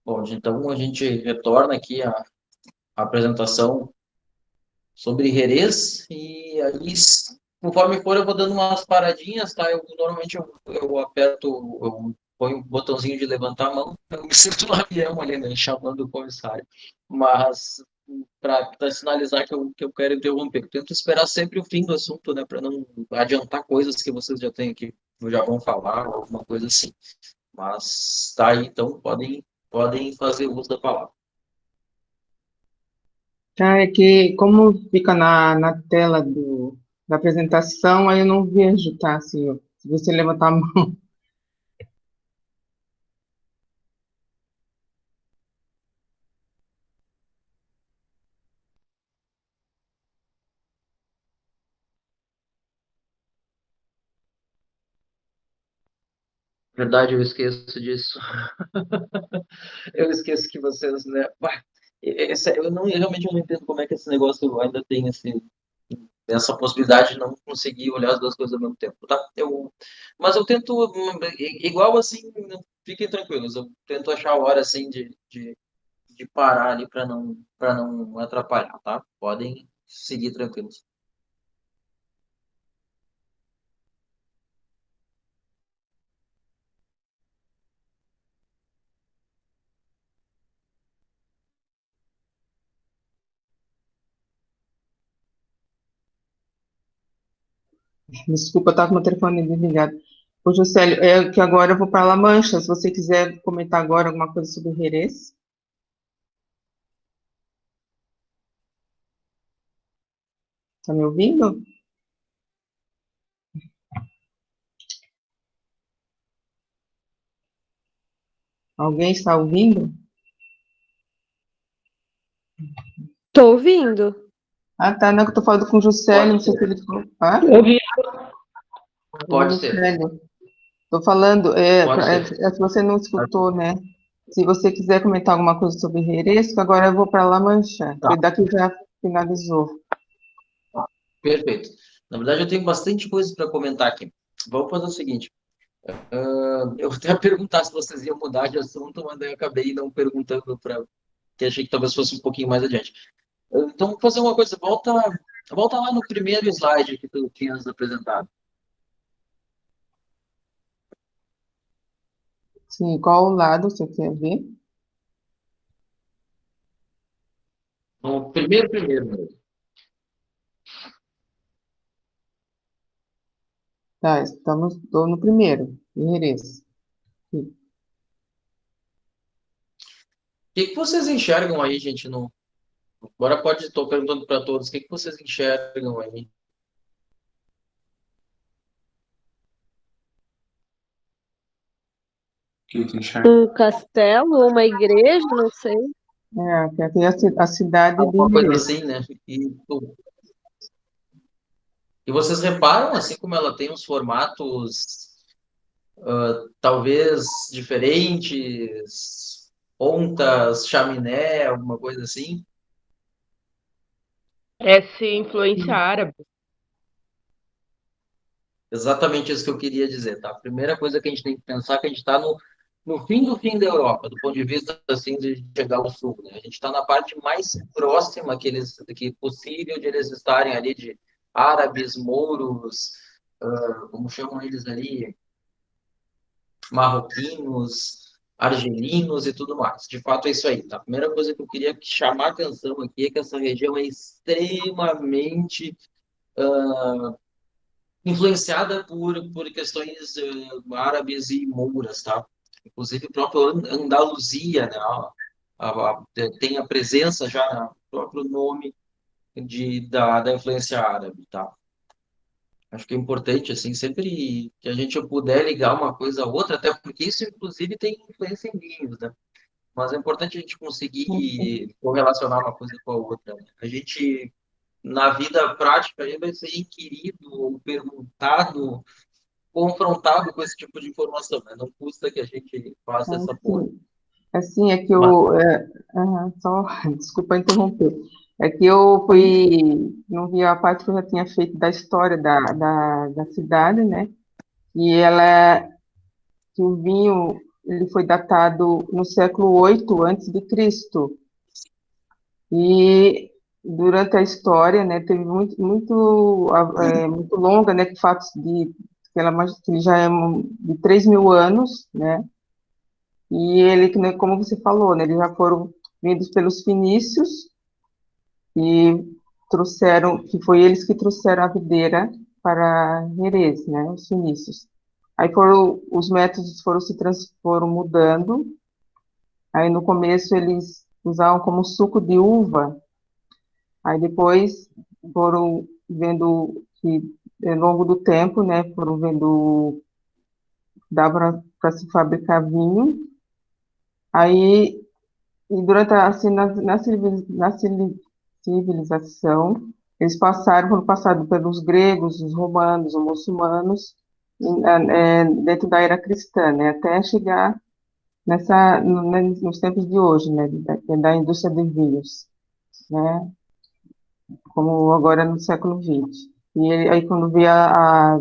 Bom, então a gente retorna aqui a apresentação sobre Jerez e aí, conforme for, eu vou dando umas paradinhas, tá? Normalmente eu aperto, eu ponho o botãozinho de levantar a mão, eu me sinto no avião ali, né, chamando o comissário. Mas para sinalizar que eu quero interromper, eu tento esperar sempre o fim do assunto, né, para não adiantar coisas que vocês já têm aqui, já vão falar, alguma coisa assim. Mas tá aí, então podem fazer uso da palavra. Tá, é que como fica na tela da apresentação, aí eu não vejo, tá? Se você levantar a mão. Verdade, eu esqueço disso. Eu esqueço que vocês, né? Eu não realmente eu não entendo como é que esse negócio ainda tem essa possibilidade de não conseguir olhar as duas coisas ao mesmo tempo, tá? Mas eu tento, igual assim, fiquem tranquilos, eu tento achar a hora assim de parar ali para não atrapalhar, tá? Podem seguir tranquilos. Desculpa, eu estava com o telefone desligado. Ô, Juscelio, é que agora eu vou para La Mancha. Se você quiser comentar agora alguma coisa sobre Jerez, tá me ouvindo? Alguém está ouvindo? Tô ouvindo. Ah, tá, não, que eu tô falando com o Juscelio, Pode não sei o que ser, ele falou. Ah, Ouvi. o pode ser, Juscelio. Tô falando, pode ser. se você não escutou, né? Se você quiser comentar alguma coisa sobre Jerez, que agora eu vou para La Mancha, Tá, que daqui já finalizou. perfeito. Na verdade, eu tenho bastante coisa para comentar aqui. Vamos fazer o seguinte. Eu até ia perguntar se vocês iam mudar de assunto, mas daí eu acabei não perguntando para que achei que talvez fosse um pouquinho mais adiante. Então, vamos fazer uma coisa. Volta lá no primeiro slide que tu tinhas apresentado. Sim, qual lado você quer ver? No primeiro mesmo. Tá, tô no primeiro, Jerez. O que que vocês enxergam aí, gente? Agora pode, estou perguntando para todos, o que que vocês enxergam aí? Um castelo, uma igreja, não sei. Que aqui é a cidade de Alguma coisa Jerez. assim, né? E vocês reparam, assim como ela tem uns formatos talvez diferentes, pontas, chaminé, alguma coisa assim? Essa influência árabe. Exatamente isso que eu queria dizer, tá? A primeira coisa que a gente tem que pensar é que a gente está no fim do fim da Europa, do ponto de vista assim de chegar ao sul, né? A gente está na parte mais próxima que possível de eles estarem ali de árabes, mouros, como chamam eles ali, marroquinos, argelinos e tudo mais. De fato é isso aí, tá? A primeira coisa que eu queria chamar a atenção aqui é que essa região é extremamente influenciada por questões árabes e mouras, tá? Inclusive, o próprio Andaluzia, né? Tem a presença já no próprio nome da influência árabe, tá? Acho que é importante, assim, sempre que a gente puder ligar uma coisa a outra, até porque isso, inclusive, tem influência em vinhos, né? Mas é importante a gente conseguir correlacionar uma coisa com a outra, né? A gente, na vida prática, aí vai ser inquirido ou perguntado confrontado com esse tipo de informação, né? Não custa que a gente faça essa porra. Assim, assim é que Mas, só, desculpa interromper. É que eu não vi a parte que eu já tinha feito da história da cidade, né? E ela, que o vinho, ele foi datado no século 8 antes de Cristo. E durante a história, né, teve muito longa, né, fatos que ele já é de 3.000 anos, né, e ele, né, como você falou, né, eles já foram vindos pelos fenícios e que foi eles que trouxeram a videira para Jerez, né, os fenícios. Aí os métodos foram mudando. Aí no começo eles usavam como suco de uva. Aí depois foram vendo que ao longo do tempo, né, foram vendo que dava para se fabricar vinho. Aí e durante assim civilização, eles foram passados pelos gregos, os romanos, os muçulmanos, dentro da era cristã, né, até chegar nos tempos de hoje, né, da indústria de vinhos, né, como agora no século XX. E aí quando vê a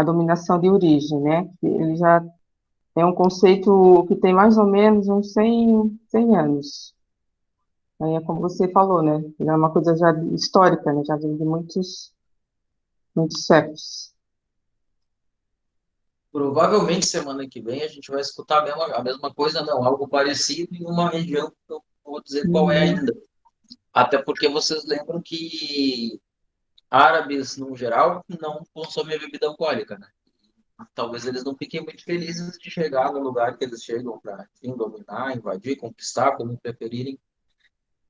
dominação de origem, né, que ele já é um conceito que tem mais ou menos uns 100 anos. Aí é como você falou, né, é uma coisa já histórica, né, já vem de muitos séculos. Provavelmente semana que vem a gente vai escutar a mesma coisa, não, algo parecido em uma região que eu não vou dizer qual é Uhum. ainda. Até porque vocês lembram que árabes, no geral, não consomem bebida alcoólica, né? Talvez eles não fiquem muito felizes de chegar no lugar que eles chegam para, enfim, dominar, invadir, conquistar, como preferirem.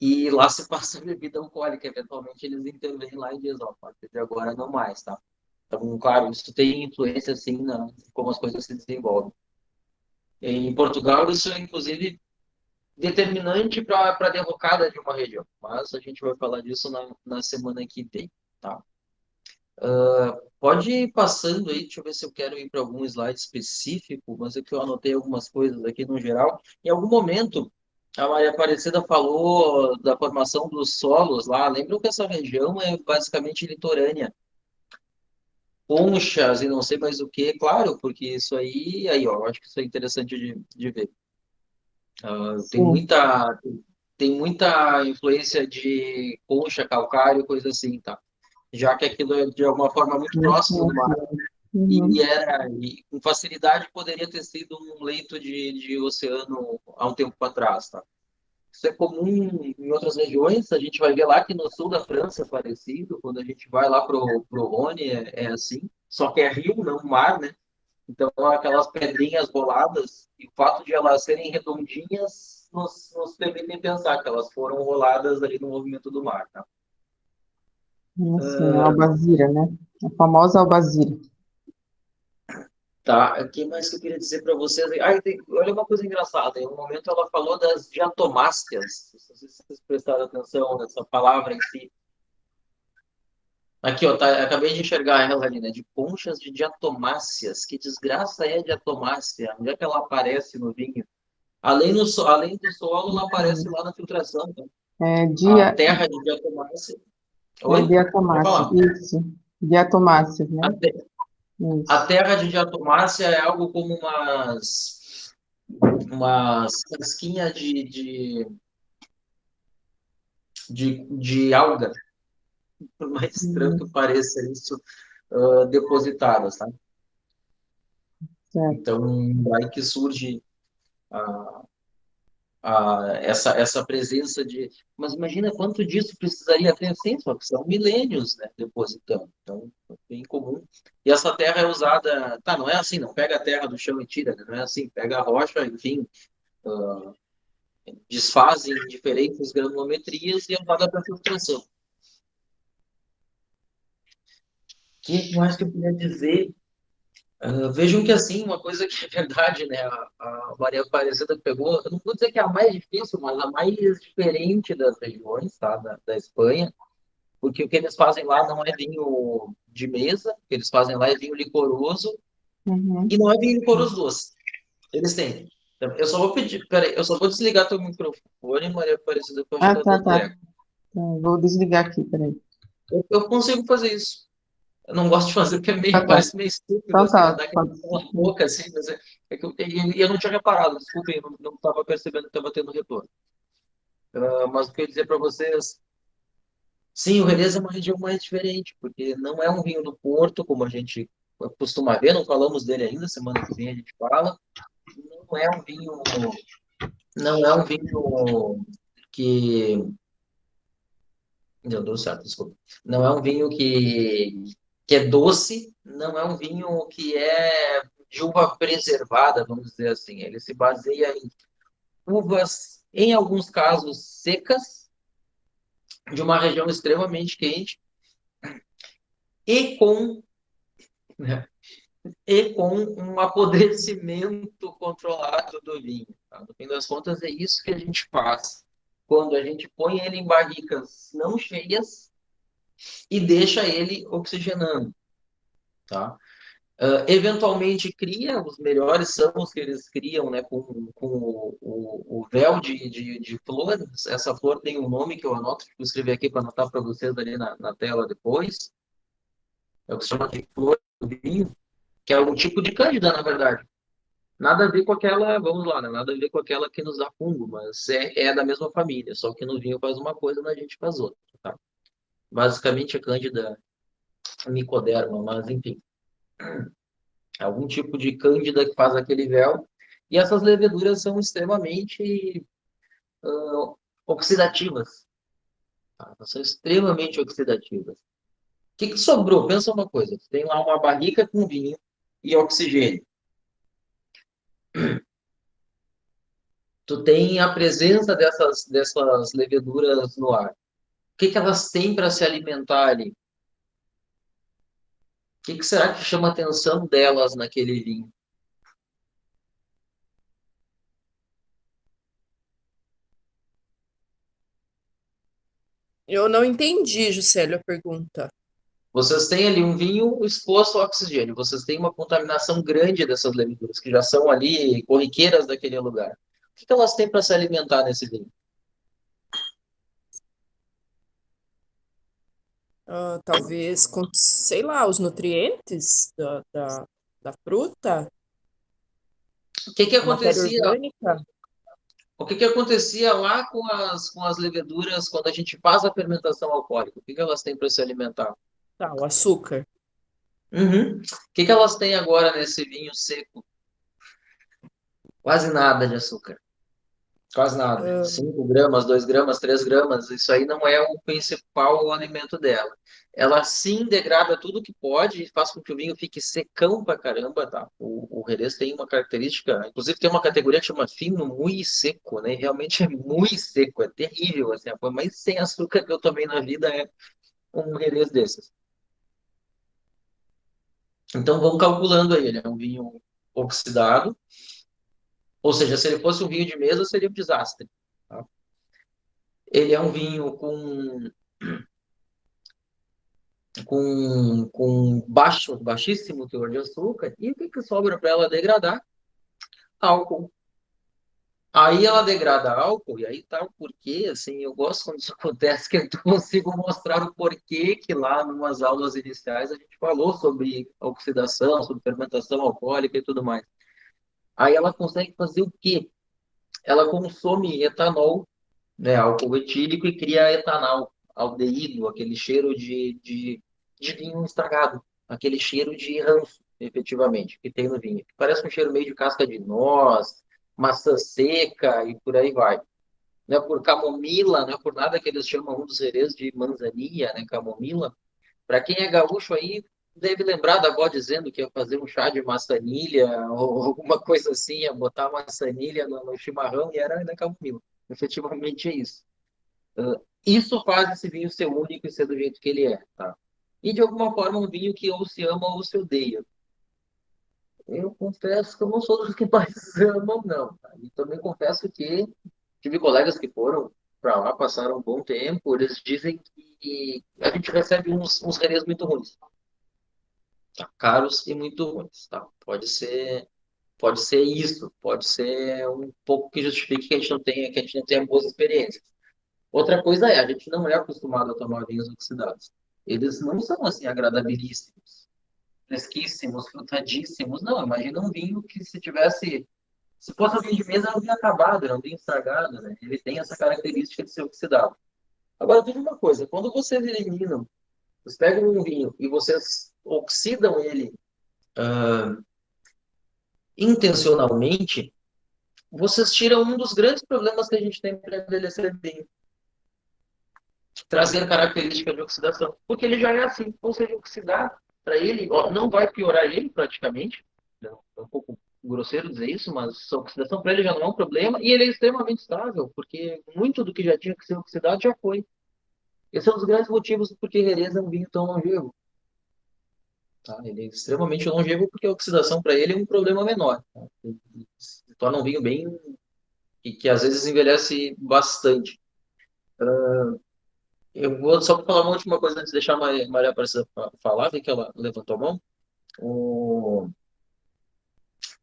E lá se passa bebida alcoólica. Eventualmente eles intervêm lá e dizem, ó, a partir de agora não mais, tá? Então, claro, isso tem influência, assim, na como as coisas se desenvolvem. Em Portugal, isso é, inclusive, determinante para a derrocada de uma região. Mas a gente vai falar disso na semana que vem, tá? Pode ir passando aí, deixa eu ver se eu quero ir para algum slide específico, mas é que eu anotei algumas coisas aqui no geral. Em algum momento, a Maria Aparecida falou da formação dos solos lá. Lembram que essa região é basicamente litorânea, conchas e não sei mais o que, claro, porque isso aí, ó, eu acho que isso é interessante de ver. Tem Sim. muita influência de concha, calcário, coisa assim, tá? Já que aquilo é de alguma forma muito próximo do mar. Uhum. E com facilidade poderia ter sido um leito de oceano há um tempo atrás, tá? Isso é comum em outras regiões, a gente vai ver lá que no sul da França é parecido, quando a gente vai lá pro Rhône é assim, só que é rio, não mar, né? Então aquelas pedrinhas boladas, e o fato de elas serem redondinhas nos permitem pensar que elas foram roladas ali no movimento do mar, tá? Assim, a albazira, né? A famosa albazira. Tá, o que mais que eu queria dizer para vocês? Olha uma coisa engraçada. Em um momento ela falou das diatomáceas. Não sei se vocês prestaram atenção nessa palavra em si. Aqui, ó, tá, acabei de enxergar ela ali, né? De conchas de diatomáceas. Que desgraça é diatomácea? Onde é que ela aparece no vinho? Além do solo, ela aparece lá na filtração. Tá? É, A terra de diatomácea. Oi? Pode diatomácea, falar. isso. Diatomácea, A, né? te- a Isso. terra de diatomácea é algo como umas casquinhas de alga, por mais estranho que Uhum. pareça isso, depositadas, tá? Certo. Então, daí que surge a, essa presença de... Mas imagina quanto disso precisaria ter, sim, só que são milênios, né, depositando. Então, é bem comum. E essa terra é usada... Tá, não é assim, não pega a terra do chão e tira, né? Não é assim, pega a rocha, enfim, desfaz em diferentes granulometrias e é usada para filtração. O que mais que eu queria dizer? Vejam que, assim, uma coisa que é verdade, né? A Maria Aparecida pegou, eu não vou dizer que é a mais difícil, mas a mais diferente das regiões, tá? Da Espanha, porque o que eles fazem lá não é vinho de mesa, o que eles fazem lá é vinho licoroso, Uhum. e não é vinho licoroso doce. Eles têm. Então, eu só vou pedir, peraí, eu só vou desligar teu microfone, Maria Aparecida, que eu acho que Ah, tá tá, dando tá. eco. Vou desligar aqui, peraí. Eu consigo fazer isso. Eu não gosto de fazer porque Tá, tá. parece meio estúpido, Então assim, né? tá, Dar aquela pode ser. boca, assim, mas e eu não tinha reparado, desculpem, eu não estava percebendo que estava tendo retorno. Mas o que eu ia dizer para vocês, sim, o Jerez é uma região mais diferente, porque não é um vinho do Porto, como a gente costuma ver, não falamos dele ainda, semana que vem a gente fala. Não é um vinho, não é um vinho que, deu certo, desculpa. Não é um vinho que é doce, não é um vinho que é de uva preservada, vamos dizer assim. Ele se baseia em uvas, em alguns casos, secas, de uma região extremamente quente e com, né, e com um apodrecimento controlado do vinho. Tá? No fim das contas, é isso que a gente faz quando a gente põe ele em barricas não cheias e deixa ele oxigenando. Tá? Eventualmente cria, os melhores são os que eles criam, né, com o véu de flores. Essa flor tem um nome que eu anoto, que eu escrevi aqui para anotar para vocês ali na tela depois. É o que se chama de flor do vinho, que é um tipo de cândida, na verdade. Nada a ver com aquela, vamos lá, né? Nada a ver com aquela que nos dá fungo, mas é da mesma família, só que no vinho faz uma coisa, na gente faz outra, tá? Basicamente é cândida micoderma, mas enfim, algum tipo de cândida que faz aquele véu. E essas leveduras são extremamente oxidativas, tá? Elas são extremamente oxidativas. O que sobrou? Pensa uma coisa, tu tem lá uma barrica com vinho e oxigênio. Tu tem a presença dessas leveduras no ar. O que elas têm para se alimentar ali? O que será que chama a atenção delas naquele vinho? Eu não entendi, Juscelio, a pergunta. Vocês têm ali um vinho exposto ao oxigênio, vocês têm uma contaminação grande dessas leveduras, que já são ali corriqueiras daquele lugar. O que elas têm para se alimentar nesse vinho? Talvez com, sei lá, os nutrientes da fruta, O que a matéria acontecia? orgânica. O que acontecia lá com as leveduras quando a gente faz a fermentação alcoólica? O que elas têm para se alimentar? Tá, o açúcar. Uhum. O que elas têm agora nesse vinho seco? Quase nada de açúcar. Quase nada. Ah, 5 gramas, 2 gramas, 3 gramas, isso aí não é o principal alimento dela. Ela sim degrada tudo que pode e faz com que o vinho fique secão pra caramba, tá? O Jerez tem uma característica, inclusive tem uma categoria que chama fino muito seco, né? E realmente é muito seco, é terrível, assim, a coisa mais sem açúcar que eu tomei na vida é um Jerez desses. Então vamos calculando aí, ele é um vinho oxidado, ou seja, se ele fosse um vinho de mesa, seria um desastre. Tá? Ele é um vinho com baixíssimo teor de açúcar, e o que sobra para ela degradar? Álcool. Aí ela degrada álcool, e aí tá o porquê, assim, eu gosto quando isso acontece, que eu consigo mostrar o porquê que lá, numas aulas iniciais, a gente falou sobre oxidação, sobre fermentação alcoólica e tudo mais. Aí ela consegue fazer o quê? Ela consome etanol, né, álcool etílico, e cria etanol, aldeído, aquele cheiro de vinho estragado, aquele cheiro de ranço, efetivamente, que tem no vinho. Parece um cheiro meio de casca de noz, maçã seca e por aí vai. Não é por camomila, não é por nada que eles chamam um dos herês de manzanilla, né, camomila. Para quem é gaúcho aí, deve lembrar da avó dizendo que ia fazer um chá de maçanilha ou alguma coisa assim, ia botar maçanilha no chimarrão e era da camomila. Efetivamente é isso. Isso faz esse vinho ser único e ser do jeito que ele é, tá? E de alguma forma um vinho que ou se ama ou se odeia. Eu confesso que eu não sou dos que mais amam, não. Tá? E também confesso que tive colegas que foram para lá, passaram um bom tempo, eles dizem que a gente recebe uns relés muito ruins, tá? Caros e muito ruins, tá? Pode ser isso, pode ser um pouco que justifique que a gente não tenha boas experiências. Outra coisa é, a gente não é acostumado a tomar vinhos oxidados. eles não são assim agradabilíssimos, fresquíssimos, frutadíssimos. Não, imagina um vinho que se fosse um vinho de mesa, era um vinho acabado, era um vinho estragado, né? Ele tem essa característica de ser oxidável. Agora, veja uma coisa, quando vocês eliminam, vocês pegam um vinho e vocês oxidam ele intencionalmente, vocês tiram um dos grandes problemas que a gente tem para envelhecer vinho, trazer característica de oxidação, porque ele já é assim, ou seja, oxidar para ele, ó, não vai piorar ele praticamente, é um pouco grosseiro dizer isso, mas a oxidação para ele já não é um problema, e ele é extremamente estável, porque muito do que já tinha que ser oxidado já foi. Esse é um dos grandes motivos do porquê Jerez é um vinho tão longevo. Tá? Ele é extremamente longevo porque a oxidação para ele é um problema menor. Tá? Ele se torna um vinho bem que às vezes envelhece bastante. Eu vou só falar uma última coisa antes de deixar a Maria Aparecida falar, vi que ela levantou a mão. O...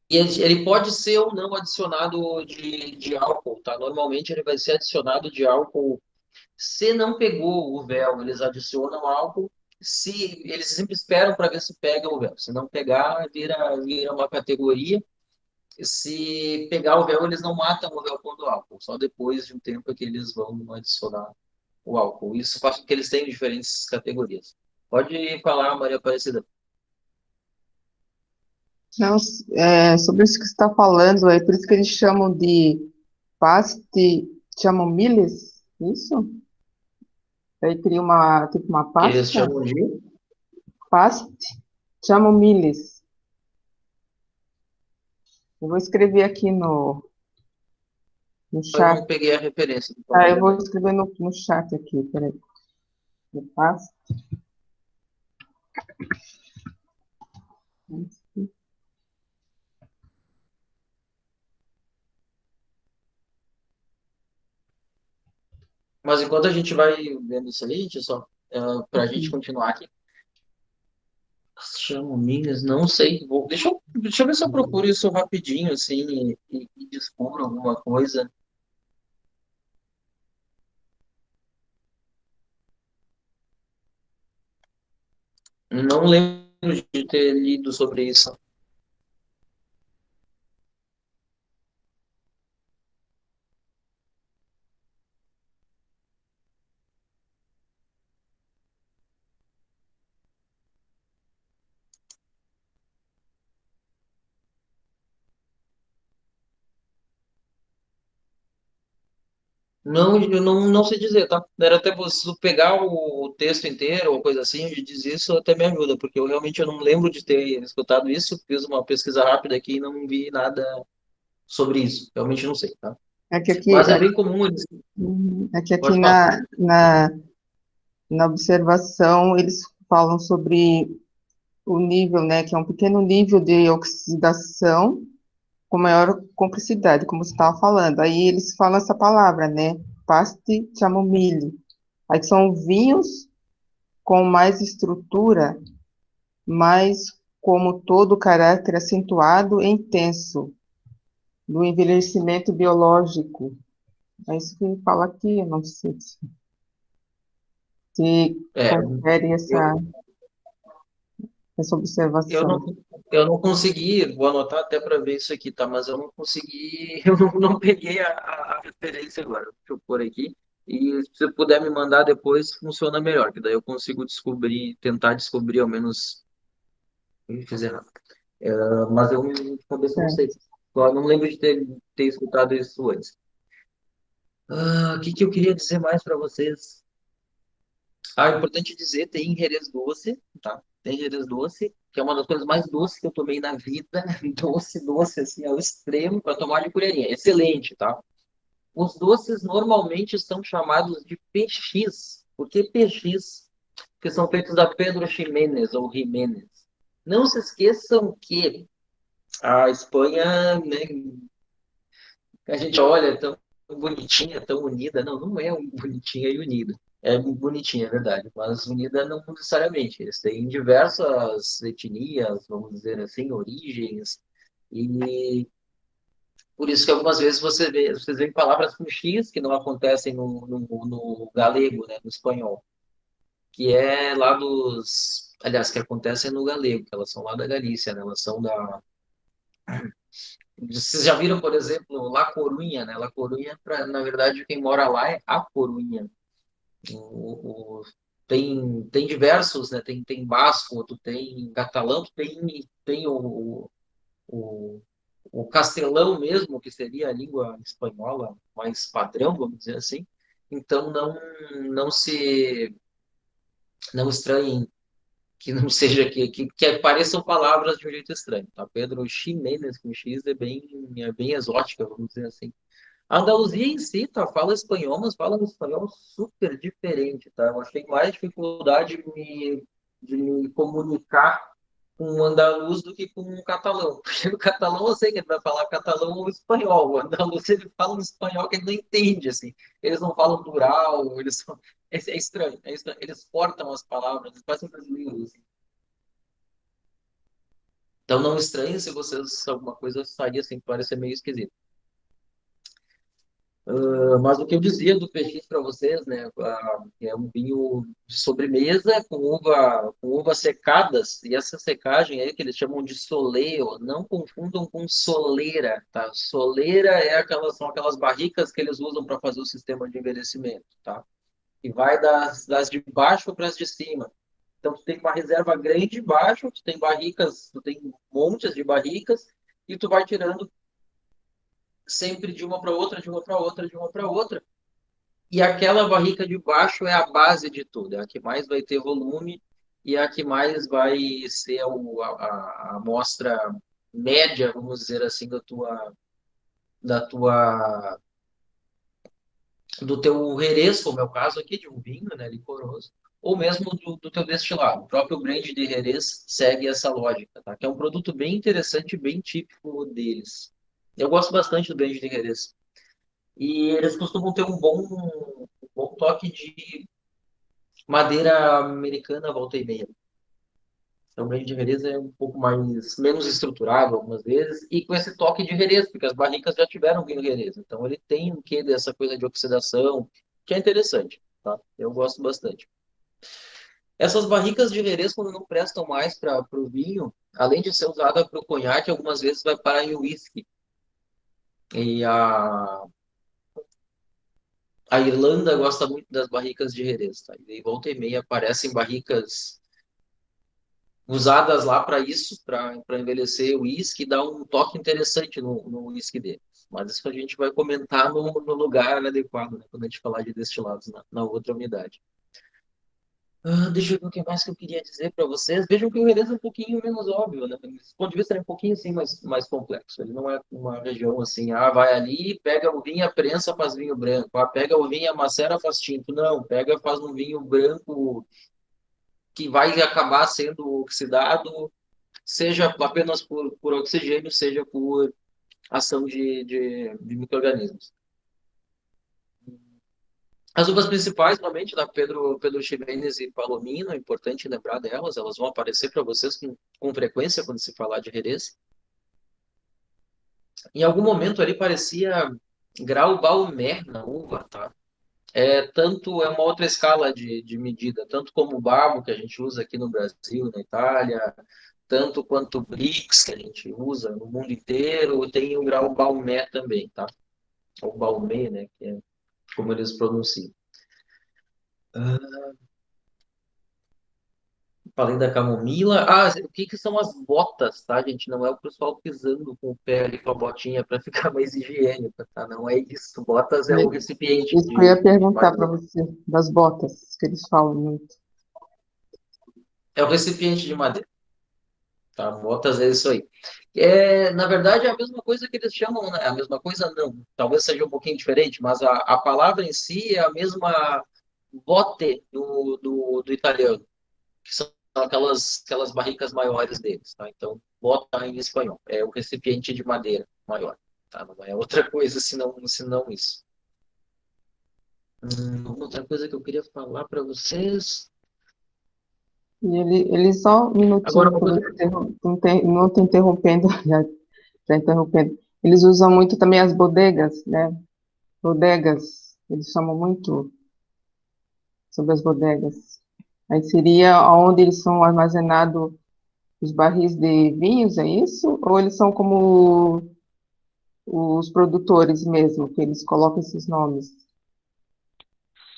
E ele pode ser ou não adicionado de álcool, tá? Normalmente ele vai ser adicionado de álcool. Se não pegou o véu, eles adicionam álcool. Se eles sempre esperam para ver se pega o véu. Se não pegar, vira uma categoria. Se pegar o véu, eles não matam o véu pondo álcool. Só depois de um tempo é que eles vão adicionar o álcool. Isso faz com que eles tenham diferentes categorias. Pode falar, Maria Aparecida. Não, sobre isso que você está falando, é por isso que eles chamam de paste chamomiles, isso? Aí cria tipo uma Que eles pasta, chamam de. paste chamomiles. Eu vou escrever aqui no Eu chat. não peguei a referência. Ah, eu vou escrever no chat aqui, peraí. Paste. Mas enquanto a gente vai vendo isso aí, deixa eu só para a gente continuar aqui. Chamominas, não sei. Deixa eu ver se eu procuro isso rapidinho, assim, e descubro alguma coisa. Não lembro de ter lido sobre isso. Não, eu não sei dizer, tá? Era até você pegar o texto inteiro ou coisa assim, de dizer isso até me ajuda, porque eu não lembro de ter escutado isso, fiz uma pesquisa rápida aqui e não vi nada sobre isso. Realmente não sei, tá? É que aqui, Mas é bem comum eles. é que aqui Pode falar. na observação eles falam sobre o nível, né, que é um pequeno nível de oxidação com maior complexidade, como você estava falando. Aí eles falam essa palavra, né, paste chamomile. Aí são vinhos com mais estrutura, mas como todo caráter acentuado e intenso do envelhecimento biológico. É isso que ele fala aqui, eu não sei se É, confere eu, essa eu observação. não, eu não consegui, vou anotar até para ver isso aqui, tá? Mas eu não consegui, eu não peguei a referência agora. Deixa eu pôr aqui. E se você puder me mandar depois, funciona melhor, que daí eu consigo descobrir, tentar descobrir ao menos. Eu fiz errado. Mas eu de cabeça não sei. Certo. Eu não lembro de ter escutado isso antes. O que eu queria dizer mais para vocês? É importante dizer, tem Jerez doce, tá? Tem Jerez doce, que é uma das coisas mais doces que eu tomei na vida. Doce, doce, assim, ao extremo, para tomar de colherinha. Excelente, tá? Os doces normalmente são chamados de PX. Por que PX? Porque são feitos da Pedro Ximénez ou Jiménez. Não se esqueçam que a Espanha, né, a gente olha tão bonitinha, tão unida. Não, não é bonitinha e unida. É bonitinha, é verdade, mas unida não necessariamente. Eles têm diversas etnias, vamos dizer assim, origens, e por isso que algumas vezes vocês veem palavras com X que não acontecem no galego, né, no espanhol. que é lá dos... Aliás, que acontecem no galego, que elas são lá da Galícia, né? Elas são da... Vocês já viram, por exemplo, La Corunha, né? La Corunha, na verdade, quem mora lá é A Corunha. Tem diversos, né? Tem basco, tu tem catalão, tem o, o castelão mesmo, que seria a língua espanhola mais padrão, vamos dizer assim. Então, não estranhem que não seja que apareçam palavras de um jeito estranho, tá? Pedro Ximenes com X é bem exótica, vamos dizer assim. A Andaluzia em si, tá? Fala espanhol, mas fala um espanhol super diferente, tá? Eu achei mais dificuldade de me comunicar com um andaluz do que com um catalão. Porque o catalão eu sei que ele vai falar catalão ou espanhol. O andaluz ele fala um espanhol que ele não entende, assim. Eles não falam plural, é estranho, é estranho. Eles cortam as palavras, eles parecem brasileiros, assim. Então não estranhe se vocês alguma coisa sair assim, parecer meio esquisito. Mas o que eu dizia do PX para vocês, né, é um vinho de sobremesa com uvas secadas, e essa secagem aí que eles chamam de soleo, não confundam com soleira, tá? Soleira são aquelas barricas que eles usam para fazer o sistema de envelhecimento, tá? E vai das de baixo para as de cima. Então, tu tem uma reserva grande embaixo, tu tem barricas, tu tem montes de barricas, e tu vai tirando sempre de uma para outra, de uma para outra, de uma para outra. E aquela barrica de baixo é a base de tudo, é a que mais vai ter volume e é a que mais vai ser a amostra média, vamos dizer assim, da tua, do teu herês, como é o caso aqui, de um vinho, né, licoroso, ou mesmo do teu destilado. O próprio brand de Jerez segue essa lógica, tá? Que é um produto bem interessante, bem típico deles. Eu gosto bastante do brand de Jerez. E eles costumam ter um bom toque de madeira americana volta e meia. Então, o brand de Jerez é um pouco menos estruturado algumas vezes, e com esse toque de Jerez, porque as barricas já tiveram vinho Jerez. Então, ele tem um quê dessa coisa de oxidação, que é interessante, tá? Eu gosto bastante. Essas barricas de Jerez, quando não prestam mais para o vinho, além de ser usada para o conhaque, algumas vezes vai parar em whisky. E a Irlanda gosta muito das barricas de Jerez, tá? E volta e meia aparecem barricas usadas lá para isso, para envelhecer o uísque e dar um toque interessante no uísque dele. Mas isso a gente vai comentar no lugar adequado, né, quando a gente falar de destilados na outra unidade. Deixa eu ver o que mais que eu queria dizer para vocês. Vejam que o Jerez é um pouquinho menos óbvio, né? Desse ponto de vista, ele é um pouquinho assim, mais complexo. Ele não é uma região assim, vai ali, pega o vinho, prensa, faz vinho branco. Pega o vinho, macera, faz tinto. Não, pega, faz um vinho branco que vai acabar sendo oxidado, seja apenas por oxigênio, seja por ação de micro-organismos. As uvas principais, normalmente, da Pedro Ximenes e Palomino, é importante lembrar delas, elas vão aparecer para vocês com frequência quando se falar de Jerez. Em algum momento ali parecia grau Balmer na uva, tá? É uma outra escala de medida, tanto como o Barbo, que a gente usa aqui no Brasil, na Itália, tanto quanto o Brix, que a gente usa no mundo inteiro, tem o grau Balmer também, tá? Ou Balmer, né? Que é como eles pronunciam. Falei da camomila. O que são as botas, tá, gente? Não é o pessoal pisando com o pé ali com a botinha para ficar mais higiênico, tá? Não é isso. Botas é o recipiente Isso que eu ia de perguntar para madeira. você, das botas, que eles falam muito. É o recipiente de madeira, tá? Botas é isso aí. Na verdade, é a mesma coisa que eles chamam, né? A mesma coisa não. Talvez seja um pouquinho diferente, mas a palavra em si é a mesma bote do italiano, que são aquelas barricas maiores deles, tá? Então, bota em espanhol, é o recipiente de madeira maior, tá? Não é outra coisa senão isso. Outra coisa que eu queria falar para vocês. E ele só um Agora, minutinho, uma que eu coisa. não estou interrompendo, já interrompendo. Eles usam muito também as bodegas, né? Bodegas, eles chamam muito sobre as bodegas. Aí seria onde eles são armazenados os barris de vinhos, é isso? Ou eles são como os produtores mesmo, que eles colocam esses nomes?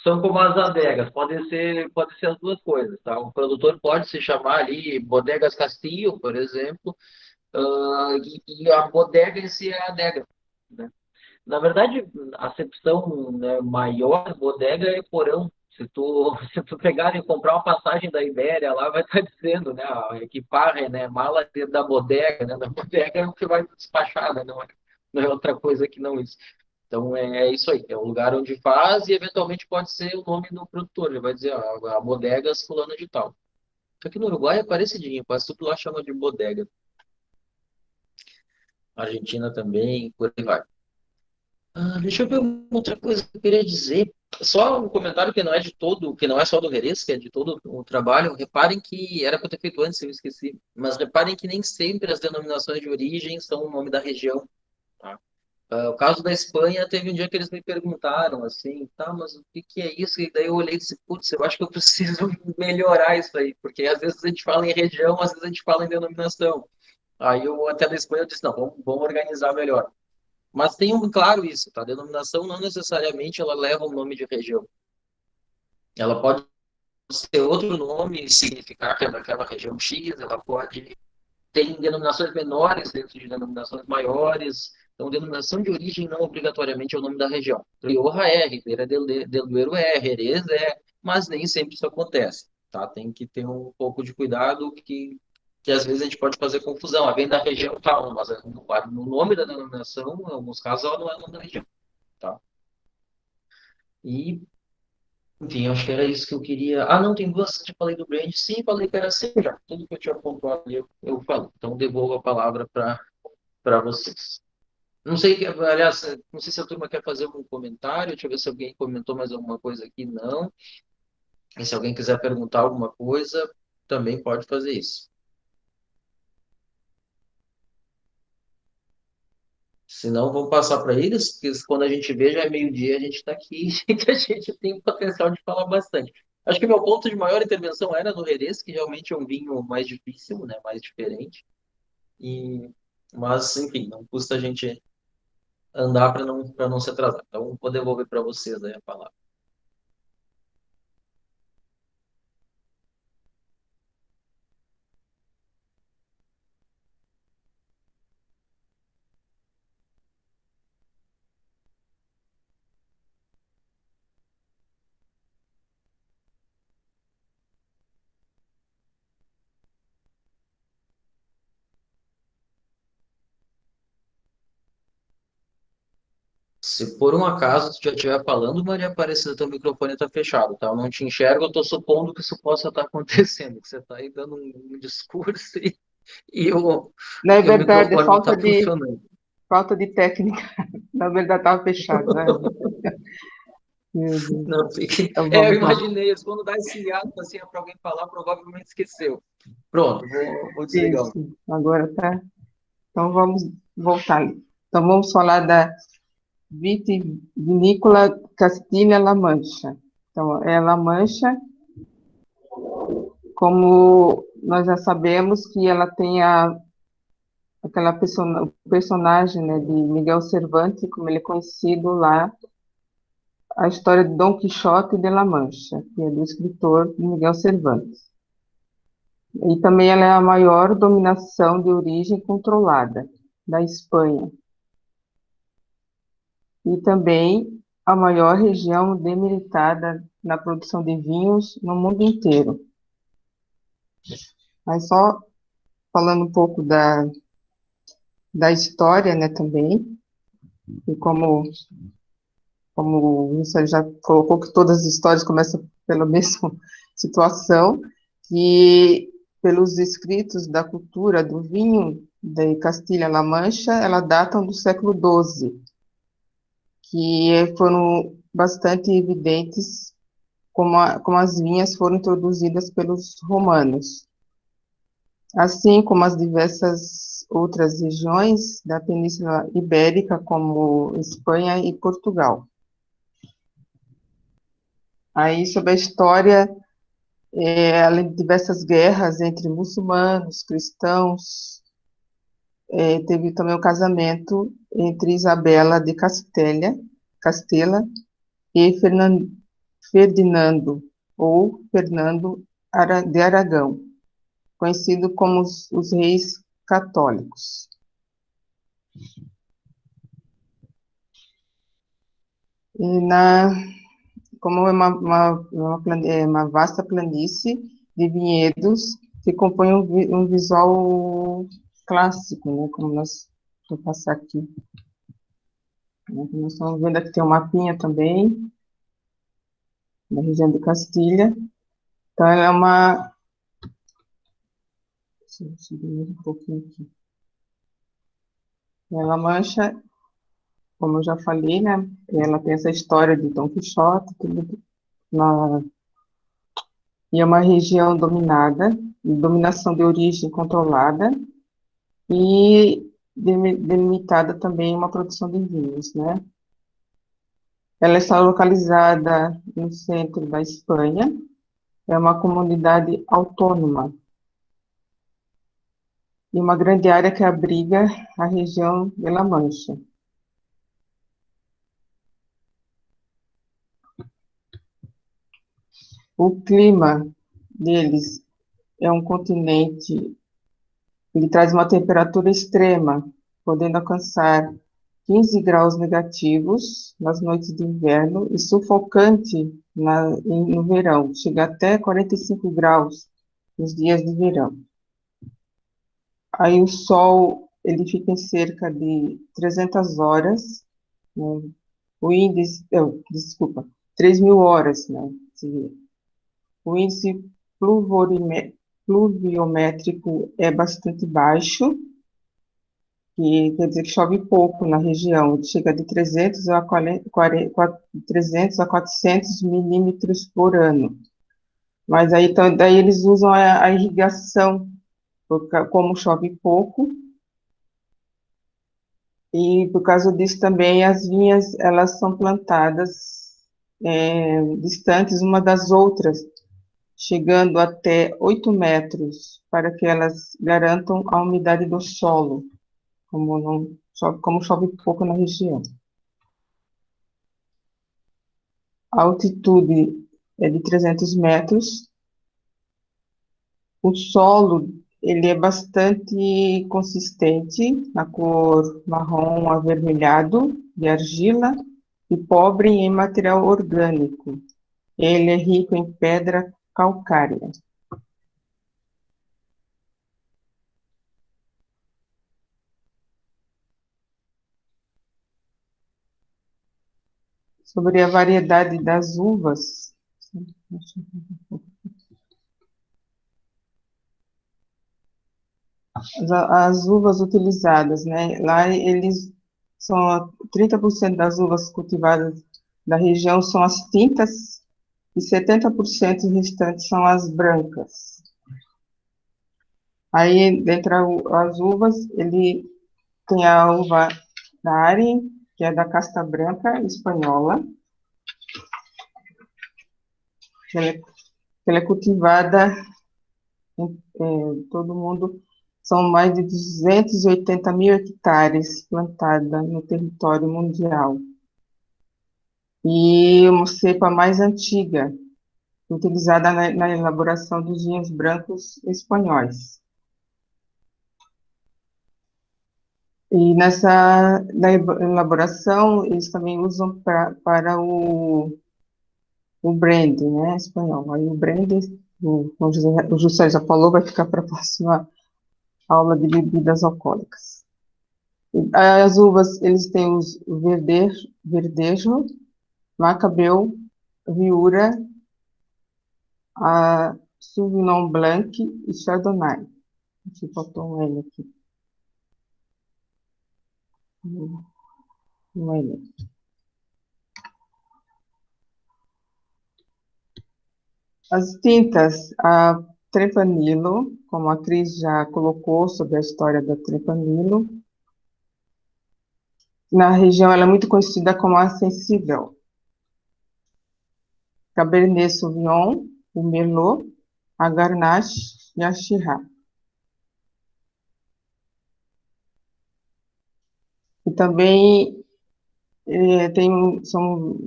São como as adegas, pode ser as duas coisas, tá? O produtor pode se chamar ali Bodegas Castillo, por exemplo, e a bodega em si é a adega, né? Na verdade, a acepção, né, maior bodega é porão. Se tu pegar e comprar uma passagem da Ibéria lá, vai estar dizendo, né, equipaje, né, mala dentro da bodega, né, da bodega é o que vai despachar, né, não é outra coisa que não isso. Então é isso aí, é o lugar onde faz e eventualmente pode ser o nome do produtor, ele vai dizer, a bodegas fulano de tal. Aqui no Uruguai é parecidinho, quase tudo lá chama de bodega. Argentina também, por aí vai. Deixa eu ver uma outra coisa que eu queria dizer. Só um comentário que não é de todo, que não é só do Jerez, que é de todo o trabalho. Reparem que, era para eu ter feito antes, eu esqueci, mas reparem que nem sempre as denominações de origem são o nome da região, tá? O caso da Espanha, teve um dia que eles me perguntaram assim, tá, mas o que que é isso? E daí eu olhei e disse, putz, eu acho que eu preciso melhorar isso aí, porque às vezes a gente fala em região, às vezes a gente fala em denominação. Aí eu até da Espanha eu disse, não, vamos organizar melhor. Mas tem um claro isso, tá? A denominação não necessariamente ela leva o nome de região. Ela pode ter outro nome e significar que é daquela região X, ela pode ter denominações menores dentro de denominações maiores. Então, denominação de origem não obrigatoriamente é o nome da região. Rioja é, Ribeira del Duero é, Jerez é, mas nem sempre isso acontece, tá? Tem que ter um pouco de cuidado que às vezes a gente pode fazer confusão. Vem da região tal, mas no nome da denominação, em alguns casos, ela não é o nome da região, tá? E, enfim, acho que era isso que eu queria. Ah, não, tem duas que eu falei do brand. Sim, falei que era assim já. Tudo que eu tinha pontuado ali, eu falo. Então, devolvo a palavra para vocês. Não sei, aliás, não sei se a turma quer fazer algum comentário. Deixa eu ver se alguém comentou mais alguma coisa aqui. Não. E se alguém quiser perguntar alguma coisa, também pode fazer isso. Se não, vamos passar para eles, porque quando a gente vê, já é meio-dia, a gente está aqui e que a gente tem o potencial de falar bastante. Acho que meu ponto de maior intervenção era no Jerez, que realmente é um vinho mais difícil, né, mais diferente. E, mas, enfim, não custa a gente andar para não se atrasar. Então, vou devolver para vocês aí a palavra. Se por um acaso tu já estiver falando, Maria Aparecida, teu microfone está fechado, tá? Eu não te enxergo, eu estou supondo que isso possa estar acontecendo, que você está aí dando um discurso e Não é e o verdade, é microfone não está funcionando. falta de técnica. Na verdade, estava fechado, né? Meu Deus. Não, fique... Então, eu vamos lá. imaginei isso. Quando dá esse hiato assim para alguém falar, provavelmente esqueceu. Pronto, vou desligar. Isso, agora tá. Então, vamos voltar. Então, vamos falar da vitivinícola Castilha-La Mancha. Então, é La Mancha, como nós já sabemos que ela tem o personagem, né, de Miguel Cervantes, como ele é conhecido lá, a história de Dom Quixote de La Mancha, que é do escritor Miguel Cervantes. E também ela é a maior dominação de origem controlada da Espanha. E também a maior região demilitada na produção de vinhos no mundo inteiro. Mas só falando um pouco da história, né, também, e como o Wilson já colocou que todas as histórias começam pela mesma situação, que pelos escritos da cultura do vinho de Castilha-La Mancha, ela datam do século XII, que foram bastante evidentes como as vinhas foram introduzidas pelos romanos, assim como as diversas outras regiões da Península Ibérica, como Espanha e Portugal. Aí, sobre a história além de diversas guerras entre muçulmanos, cristãos, teve também o casamento entre Isabela de Castela e Ferdinando, ou Fernando de Aragão, conhecido como os reis católicos. Como é uma vasta planície de vinhedos que compõe um visual clássico, né, como vou passar aqui. Nós estamos vendo aqui tem um mapinha também, da região de Castilha. Então, ela é uma... Deixa eu subir um pouquinho aqui. Ela Mancha, como eu já falei, né, ela tem essa história de Dom Quixote, e é uma região dominação de origem controlada, e delimitada também uma produção de vinhos, né? Ela está localizada no centro da Espanha, é uma comunidade autônoma e uma grande área que abriga a região de La Mancha. O clima deles é um continente, ele traz uma temperatura extrema, podendo alcançar 15 graus negativos nas noites de inverno e sufocante no verão, chega até 45 graus nos dias de verão. Aí o sol, ele fica em cerca de 300 horas, né? O índice, desculpa, 3.000 horas, né? O índice pluviométrico é bastante baixo, que quer dizer que chove pouco na região, chega de 300 a 400 milímetros por ano. Mas aí, então, daí eles usam a irrigação, como chove pouco, e por causa disso também as vinhas, elas são plantadas distantes uma das outras, chegando até 8 metros, para que elas garantam a umidade do solo, como chove pouco na região. A altitude é de 300 metros. O solo, ele é bastante consistente, na cor marrom avermelhado, de argila, e pobre em material orgânico. Ele é rico em pedra calcária. Sobre a variedade das uvas, as uvas utilizadas, né? Lá eles são 30% das uvas cultivadas da região são as tintas e 70% restantes são as brancas. Aí, dentre as uvas, ele tem a uva Darien, que é da casta branca espanhola. Ela é cultivada em todo mundo. São mais de 280 mil hectares plantada no território mundial. E uma cepa mais antiga, utilizada na elaboração dos vinhos brancos espanhóis. E na elaboração, eles também usam para o branding, né, espanhol. Aí o branding, como o José já falou, vai ficar para a próxima aula de bebidas alcoólicas. As uvas, eles têm os Verdejo, Macabeu, Viura, a Sauvignon Blanc e Chardonnay. Aqui faltou um N aqui. Um N. As tintas, a Trepanilo, como a Cris já colocou sobre a história da Trepanilo, na região ela é muito conhecida como a sensível. Cabernet Sauvignon, o Merlot, a Garnache e a Shiraz. E também são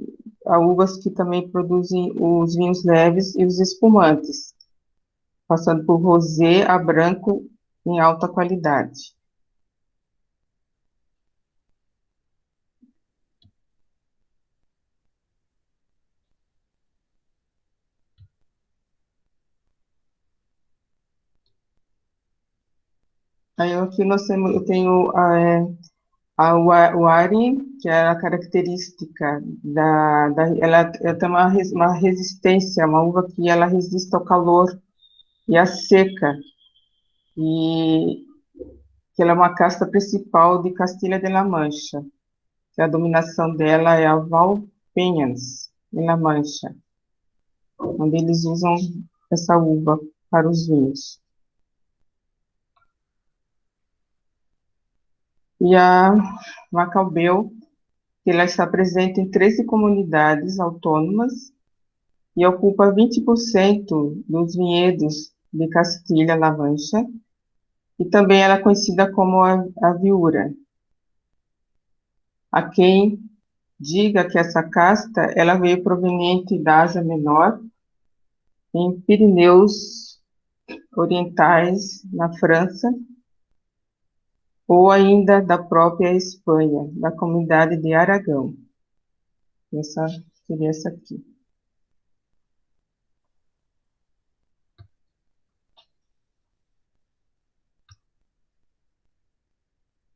uvas que também produzem os vinhos leves e os espumantes, passando por rosé a branco em alta qualidade. Aí aqui eu tenho o Ari, que é a característica ela tem uma resistência, uma uva que ela resiste ao calor e à seca, e que ela é uma casta principal de Castilha de la Mancha, que a dominação dela é a Valpenhas de la Mancha, onde eles usam essa uva para os vinhos. E a Macabeu, que ela está presente em 13 comunidades autônomas e ocupa 20% dos vinhedos de Castilha-La Mancha, e também ela é conhecida como a Viura. Há quem diga que essa casta ela veio proveniente da Ásia Menor, em Pirineus Orientais, na França, ou ainda da própria Espanha, da comunidade de Aragão. Essa seria essa aqui.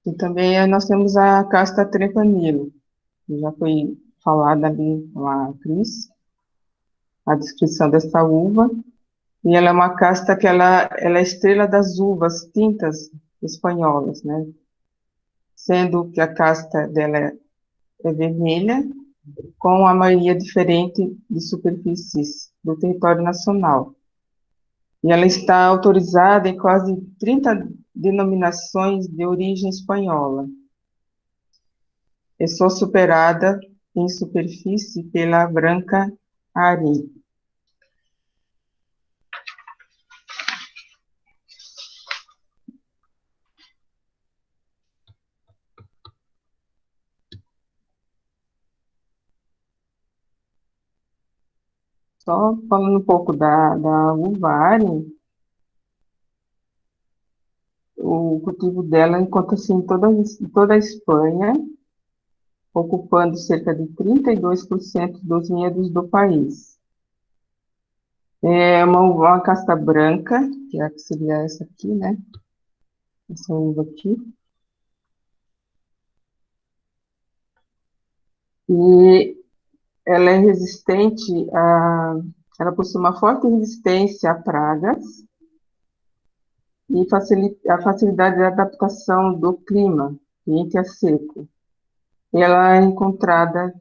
E também nós temos a casta Trepanilo, que já foi falada ali com a Cris, a descrição dessa uva. E ela é uma casta que ela é estrela das uvas tintas espanholas, né? Sendo que a casta dela é vermelha, com a maioria diferente de superfícies do território nacional. E ela está autorizada em quase 30 denominações de origem espanhola. É só superada em superfície pela Branca Ari. Só falando um pouco da uva Ari, o cultivo dela encontra-se em toda a Espanha, ocupando cerca de 32% dos vinhedos do país. É uma casta branca, que seria essa aqui, né? Essa uva aqui. E ela é resistente ela possui uma forte resistência a pragas e a facilidade de adaptação do clima, quente a seco. E ela é encontrada,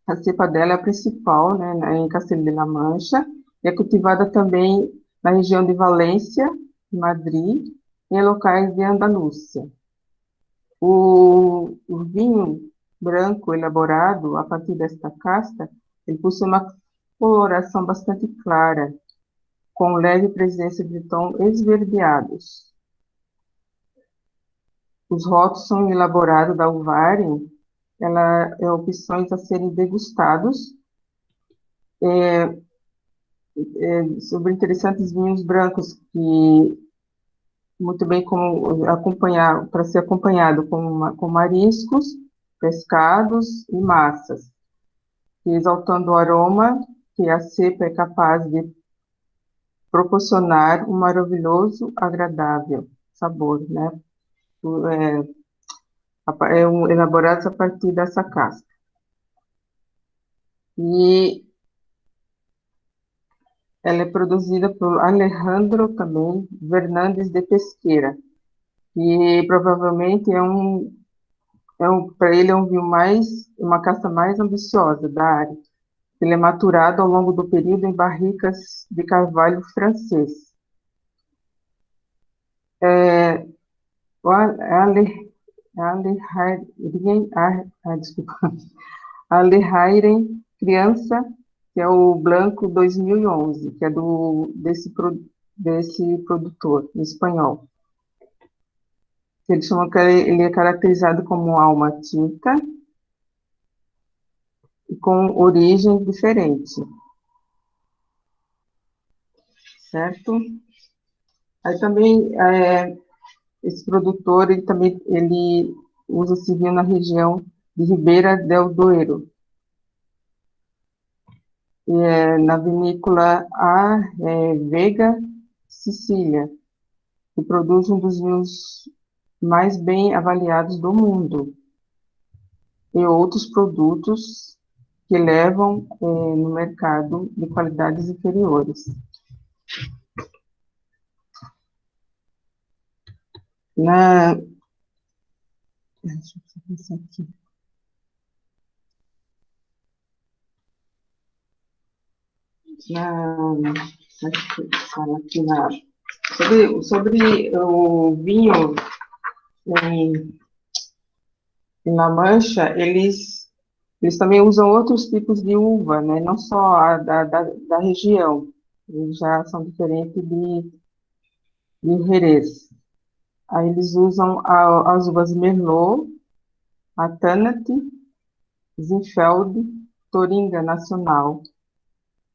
a cepa dela é a principal, né, em Castilla de la Mancha, e é cultivada também na região de Valência, Madrid, e em locais de Andalúcia. O vinho branco elaborado a partir desta casta, ele possui uma coloração bastante clara, com leve presença de tons esverdeados. Os rótulos são elaborados da Uvarin, ela é opções a serem degustados sobre interessantes vinhos brancos que muito bem para ser acompanhado com mariscos, pescados e massas, exaltando o aroma que a cepa é capaz de proporcionar um maravilhoso, agradável sabor, né? Elaborados a partir dessa casca. E ela é produzida por Alejandro também Fernandes de Pesqueira, e provavelmente para ele é um vinho uma casta mais ambiciosa da área. Ele é maturado ao longo do período em barricas de carvalho francês. O Alehairen, criança, que é o Blanco 2011, que é desse produtor espanhol. Eles chamam que ele é caracterizado como alma tinta e com origem diferente, certo? Aí também, esse produtor, ele usa esse vinho na região de Ribeira del Duero, na vinícola Vega Sicília, que produz um dos vinhos mais bem avaliados do mundo, e outros produtos que levam no mercado de qualidades inferiores. Deixa eu pensar aqui. Sobre o vinho em La Mancha, eles também usam outros tipos de uva, né? Não só a da região, eles já são diferentes de Jerez. Aí eles usam as uvas Merlot, a Tannat, Zinfeld, Toringa Nacional,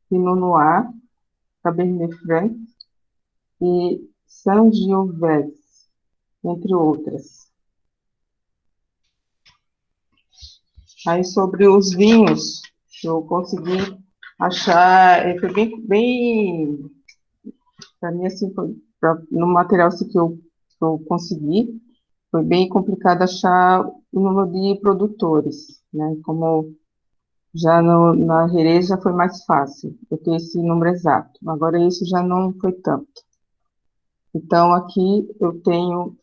Pinot Noir, Cabernet Franc e Sangiovese, entre outras. Aí sobre os vinhos, eu consegui achar, foi bem para mim, assim, no material assim, que eu consegui, foi bem complicado achar o número de produtores, né? Como já na Jerez já foi mais fácil, eu tenho esse número exato. Agora isso já não foi tanto. Então aqui eu tenho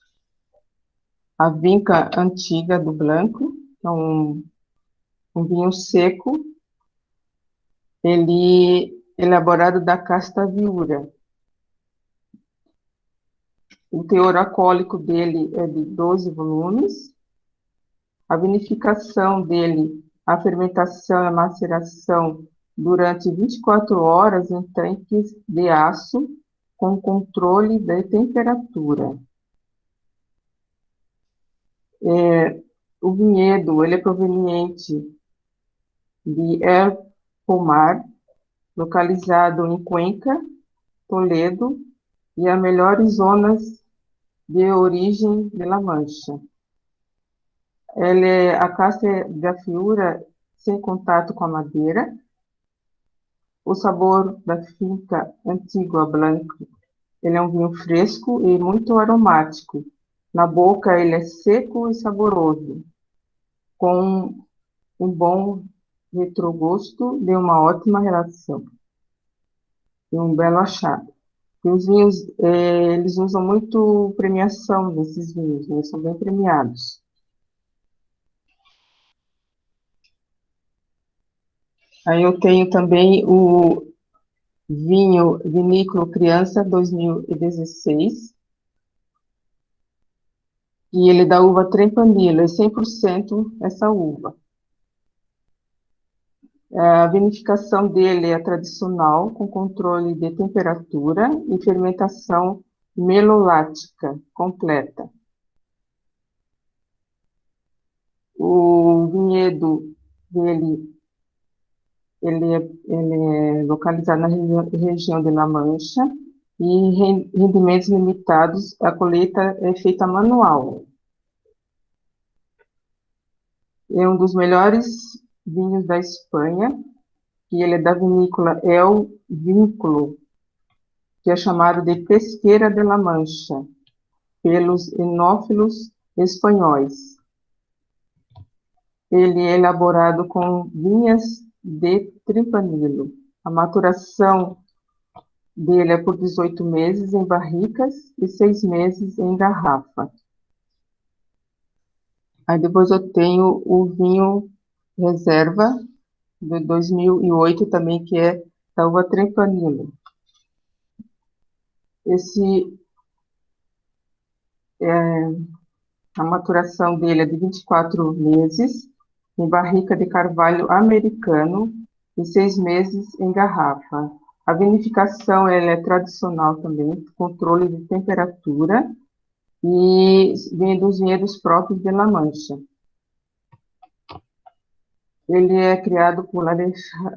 a Vinca Antiga do Blanco, que é um vinho seco, ele elaborado da casta viura. O teor alcoólico dele é de 12 volumes. A vinificação dele, a fermentação e a maceração durante 24 horas em tanques de aço com controle da temperatura. O vinhedo, ele é proveniente de El Pomar, localizado em Cuenca, Toledo, e as melhores zonas de origem de La Mancha. A casca da fiura sem contato com a madeira. O sabor da Finca Antigua Blanco, ele é um vinho fresco e muito aromático. Na boca ele é seco e saboroso, com um bom retrogosto de uma ótima relação. E um belo achado. E os vinhos, eles usam muito premiação nesses vinhos, né? São bem premiados. Aí eu tenho também o vinho Vinícola Criança 2016, e ele é da uva Tempranillo, é 100% essa uva. A vinificação dele é tradicional, com controle de temperatura e fermentação melolática completa. O vinhedo dele, ele é localizado na região de La Mancha e rendimentos limitados, a colheita é feita manual. É um dos melhores vinhos da Espanha, e ele é da vinícola El Vínculo, que é chamado de Pesqueira de La Mancha, pelos enófilos espanhóis. Ele é elaborado com vinhas de Tempranillo. A maturação dele é por 18 meses em barricas e 6 meses em garrafa. Aí depois eu tenho o vinho Reserva, de 2008 também, que é da uva Tempranillo. A maturação dele é de 24 meses, em barrica de carvalho americano, e 6 meses em garrafa. A vinificação ela é tradicional também, controle de temperatura e vem dos vinhedos próprios de La Mancha. Ele é criado por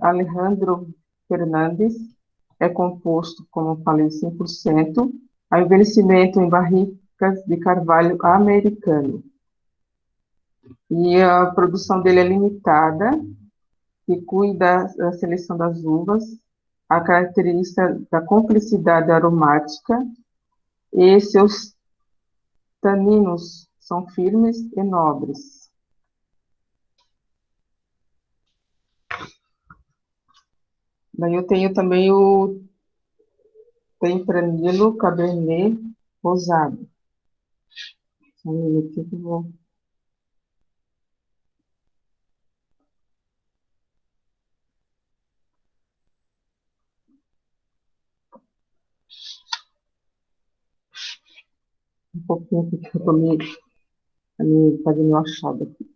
Alejandro Fernandes, é composto, como eu falei, 100%, a envelhecimento em barricas de carvalho americano. E a produção dele é limitada, que cuida da seleção das uvas, a característica da complexidade aromática e seus taninos são firmes e nobres. Daí eu tenho também o Tempranillo Cabernet Rosado. Só um minutinho que eu vou... Um pouquinho aqui que eu tô me fazendo uma achada aqui.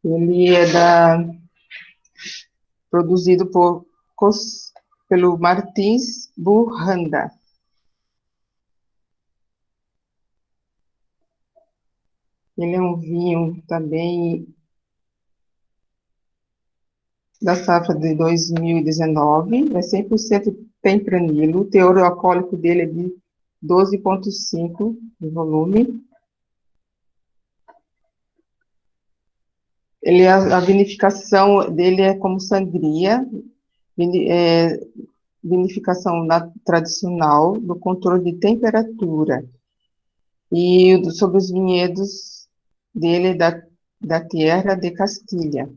Ele é produzido pelo Martins Burranda. Ele é um vinho também da safra de 2019, é 100% tempranillo, o teor alcoólico dele é de 12,5 de volume. A vinificação dele é como sangria, vinificação tradicional, do controle de temperatura. E sobre os vinhedos dele da Tierra de Castilha.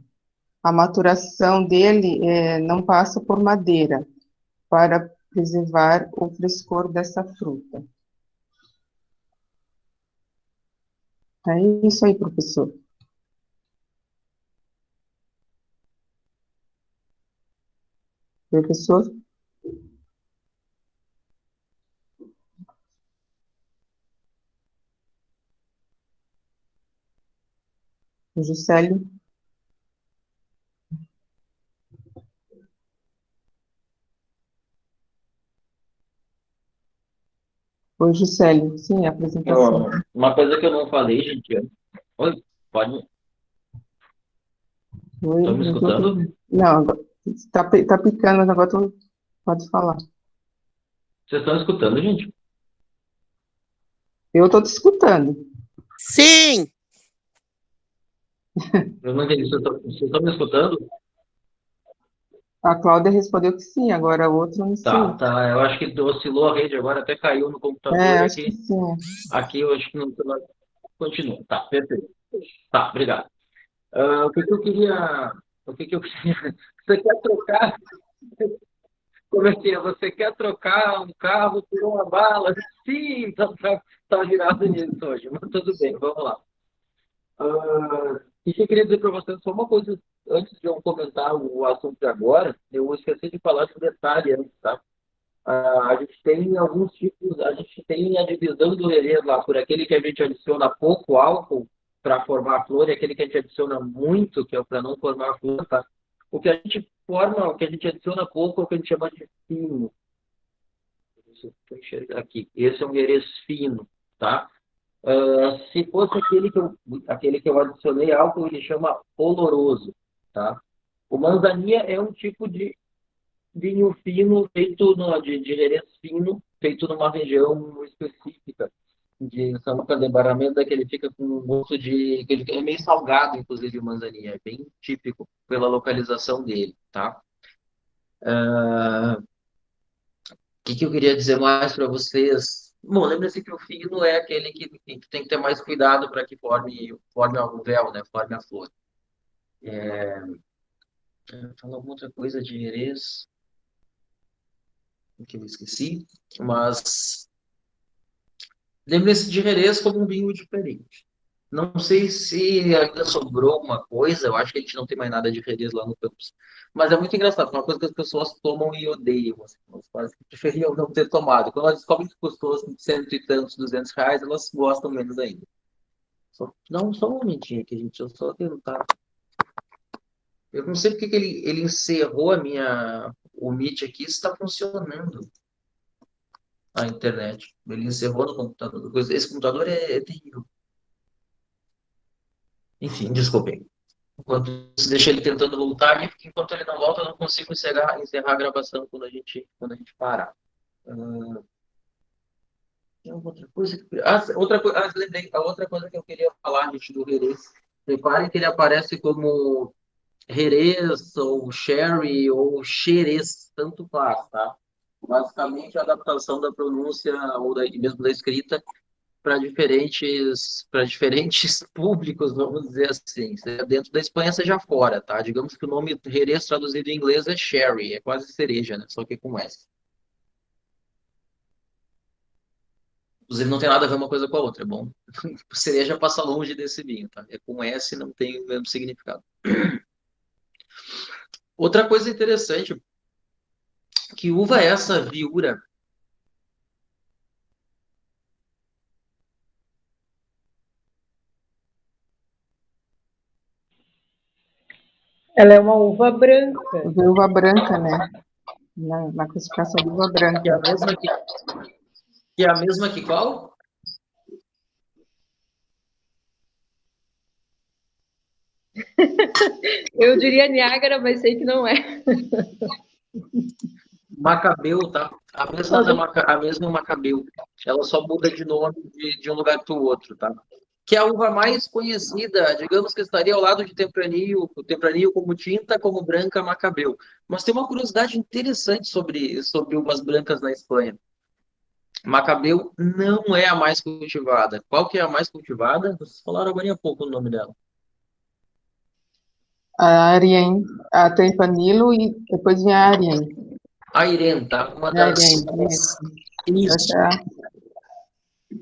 A maturação dele não passa por madeira, para preservar o frescor dessa fruta. É isso aí, professor. Professor? Juscelio? Oi, Juscelio. Sim, a apresentação. Uma coisa que eu não falei, gente. Oi, pode. Oi, Estão me escutando? Não, tá picando, mas agora pode falar. Vocês estão escutando, gente? Eu estou te escutando. Sim! Eu não entendi. Vocês estão me escutando? A Cláudia respondeu que sim, agora o outro não sei. Tá. Eu acho que oscilou a rede agora, até caiu no computador Acho aqui. que sim. Aqui eu acho que não. Continua. Tá, perfeito. Tá, obrigado. O que eu queria. Você quer trocar? Como é que é? Você quer trocar um carro por uma bala? Sim, então tá virado nisso hoje, mas tudo bem, vamos lá. E eu queria dizer para vocês só uma coisa, antes de eu comentar o assunto de agora, eu esqueci de falar de um detalhe antes, tá? A gente tem alguns tipos, a gente tem a divisão do herê lá, por aquele que a gente adiciona pouco álcool para formar a flor e aquele que a gente adiciona muito, que é para não formar a flor, tá? O que a gente forma, o que a gente adiciona pouco é o que a gente chama de fino. Deixa eu enxergar aqui. Esse é um herês fino, tá? Se fosse aquele que eu adicionei álcool, ele chama oloroso, tá? O manzanilla é um tipo de vinho fino feito de herês fino, feito numa região específica de São Lucas de Barrameda, que ele fica com um gosto que ele é meio salgado, inclusive o manzanilla, é bem típico pela localização dele, tá? O que eu queria dizer mais para vocês? Bom, lembre-se que o fino é aquele que tem que ter mais cuidado para que forme o véu, né? Forme a flor. Falar alguma outra coisa de herês que eu esqueci, mas lembre-se de herês como um vinho diferente. Não sei se ainda sobrou alguma coisa, eu acho que a gente não tem mais nada de herês lá no campus. Mas é muito engraçado, é uma coisa que as pessoas tomam e odeiam, assim, elas quase que preferiam não ter tomado. Quando elas descobrem que custou cento e tantos, R$ 200, elas gostam menos ainda. Só um momentinho aqui, gente. Eu só tentar. Eu não sei porque que ele encerrou o Meet aqui, está funcionando a internet. Ele encerrou no computador. Esse computador é terrível. Enfim, desculpem. Enquanto isso, deixa ele tentando voltar ali, porque enquanto ele não volta, eu não consigo encerrar a gravação quando a gente parar. Tem alguma outra coisa lembrei. A outra coisa que eu queria falar, gente, do Herês. Reparem que ele aparece como Herês, ou Sherry, ou Xerez, tanto faz, tá? Basicamente, a adaptação da pronúncia, ou mesmo da escrita, para diferentes públicos, vamos dizer assim, seja dentro da Espanha, seja fora, tá? Digamos que o nome Jerez traduzido em inglês é sherry, é quase cereja, né? Só que com S. Inclusive, não tem nada a ver uma coisa com a outra, é bom. Cereja passa longe desse vinho, tá? É com S, não tem o mesmo significado. Outra coisa interessante, que uva é essa, Viura? Ela é uma uva branca. Uva branca, né? Na classificação de uva branca. Que é a mesma que qual? Eu diria Niágara, mas sei que não é. Macabeu, tá? A mesma Macabeu. Ela só muda de nome de um lugar para o outro, tá? Que é a uva mais conhecida, digamos que estaria ao lado de Tempranillo, o Tempranillo como tinta, como branca Macabeu. Mas tem uma curiosidade interessante sobre uvas brancas na Espanha. Macabeu não é a mais cultivada. Qual que é a mais cultivada? Vocês falaram agora há pouco o nome dela. A Arien, a Tempranillo e depois vem a Arien. A Irene, tá? Uma A das, Arien, isso.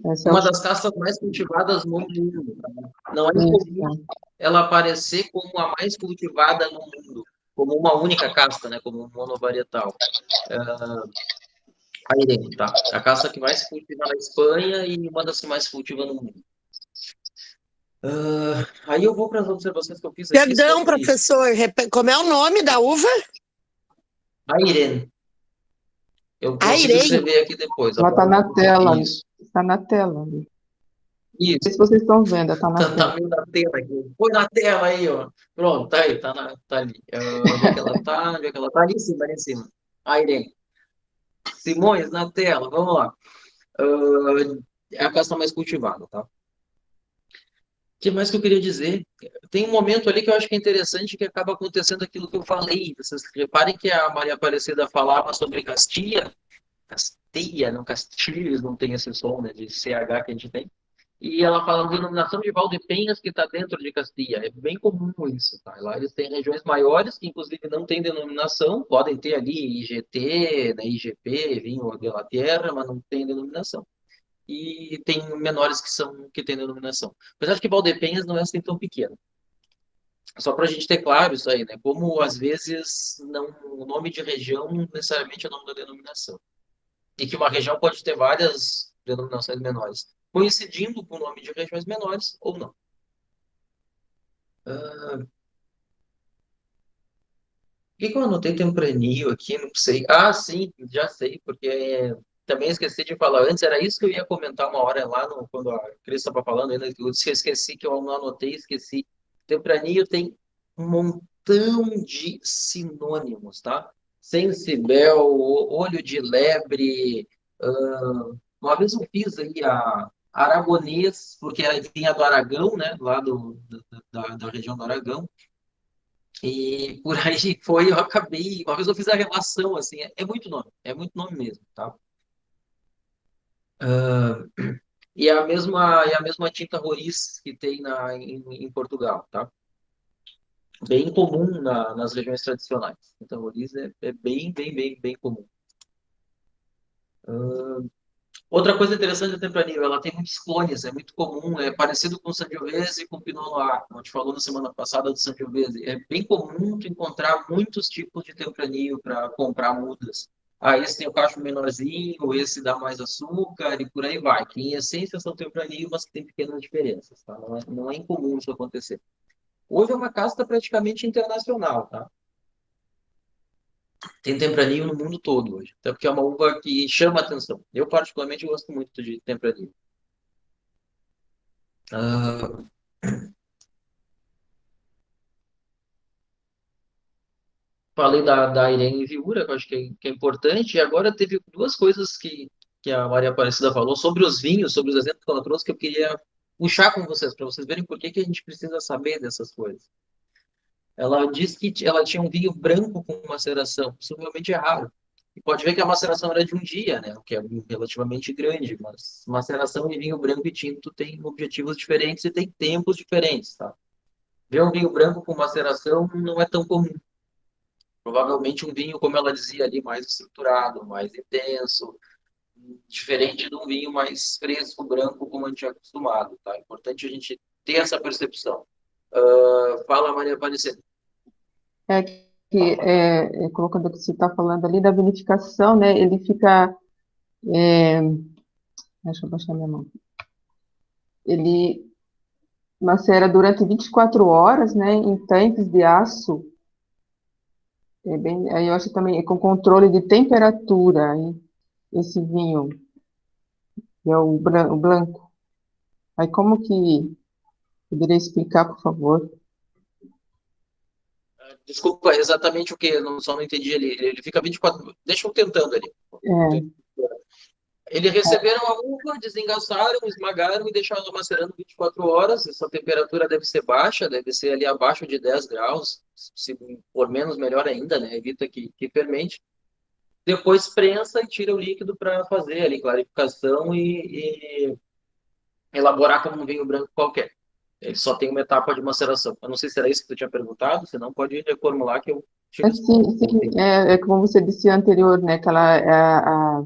Essa é Uma das castas mais cultivadas no mundo. Tá? Não é comum ela aparecer como a mais cultivada no mundo, como uma única casta, né? Como um monovarietal. A Irene, tá? A casta que mais se cultiva na Espanha e uma das que mais se cultiva no mundo. Aí eu vou para as observações que eu fiz aqui. Perdão, professor, como é o nome da uva? A Irene. Eu consigo Irene. escrever aqui depois. Ela está na tela. Isso. Está na tela. Isso. Não sei se vocês estão vendo, está na tela. Tá meio na tela aqui. Põe na tela aí, ó. Pronto, tá aí, tá ali. Onde é que ela tá? Onde é que ela tá? Ali em cima, ali em cima. A Irene. Simões, na tela, vamos lá. É a casta mais cultivada, tá? O que mais que eu queria dizer? Tem um momento ali que eu acho que é interessante que acaba acontecendo aquilo que eu falei. Vocês reparem que a Maria Aparecida falava sobre Castilla, não Castilhos, não tem esse som, né, de CH que a gente tem. E ela fala da denominação de Valdepenhas que está dentro de Castilla. É bem comum isso, tá? Lá eles têm regiões maiores que, inclusive, não têm denominação. Podem ter ali IGT, né, IGP, vinho de la tierra, mas não tem denominação. E tem menores que têm denominação. Apesar de que Valdepenhas não é assim tão pequeno. Só para a gente ter claro isso aí, né? Como, às vezes, o nome de região não necessariamente é o nome da denominação. E que uma região pode ter várias denominações menores, coincidindo com o nome de regiões menores ou não. Por que eu anotei Tempranillo aqui? Não sei. Ah, sim, já sei, porque também esqueci de falar antes, era isso que eu ia comentar uma hora lá, quando a Cris estava falando ainda, eu esqueci que eu não anotei, esqueci. Tempranillo tem um montão de sinônimos, tá? Sensibel, olho de lebre, uma vez eu fiz aí a aragonês, porque vinha do Aragão, né? Lá da região do Aragão. E por aí foi, eu acabei. Uma vez eu fiz a relação, assim, é muito nome mesmo, tá? E a mesma tinta roriz que tem em Portugal, tá? Bem comum nas regiões tradicionais. Tinta roriz é bem, bem, bem, bem comum. Outra coisa interessante da Tempranillo, ela tem muitos clones, é muito comum, é parecido com o Sangiovese e com o Pinot Noir, como a gente falou na semana passada do Sangiovese. É bem comum tu encontrar muitos tipos de Tempranillo para comprar mudas. esse tem o cacho menorzinho, esse dá mais açúcar e por aí vai. Que em essência são tempranillo, mas que tem pequenas diferenças, tá? Não é incomum isso acontecer. Hoje é uma casta praticamente internacional, tá? Tem tempranillo no mundo todo hoje. Até porque é uma uva que chama atenção. Eu, particularmente, gosto muito de tempranillo. Ah, falei da Irene Viura, que eu acho que é importante. E agora teve duas coisas que a Maria Aparecida falou sobre os vinhos, sobre os exemplos que ela trouxe, que eu queria puxar com vocês, para vocês verem por que a gente precisa saber dessas coisas. Ela disse que ela tinha um vinho branco com maceração. Isso realmente é raro. E pode ver que a maceração era de um dia, né? O que é relativamente grande, mas maceração de vinho branco e tinto tem objetivos diferentes e tem tempos diferentes, tá? Ver um vinho branco com maceração não é tão comum. Provavelmente um vinho, como ela dizia ali, mais estruturado, mais intenso, diferente de um vinho mais fresco, branco, como a gente é acostumado, tá? É importante a gente ter essa percepção. Fala, Maria Aparecida. É que, colocando o que você está falando ali da vinificação, né, ele fica, deixa eu baixar minha mão, ele macera durante 24 horas, né, em tanques de aço, aí eu acho que também é com controle de temperatura, hein, esse vinho, que é o branco. Aí como que, poderia explicar, por favor? Desculpa, exatamente o que? Eu só não entendi ali. Ele fica 24. Deixa eu tentando ali. É, Eles receberam a uva, desengaçaram, esmagaram e deixaram ela macerando 24 horas. Essa temperatura deve ser baixa, deve ser ali abaixo de 10 graus. Se for menos, melhor ainda, né? Evita que fermente. Depois prensa e tira o líquido para fazer ali clarificação e elaborar como um vinho branco qualquer. Ele só tem uma etapa de maceração. Eu não sei se era isso que tu tinha perguntado, se não pode reformular que eu te respondo. sim, como você disse anterior, né, que a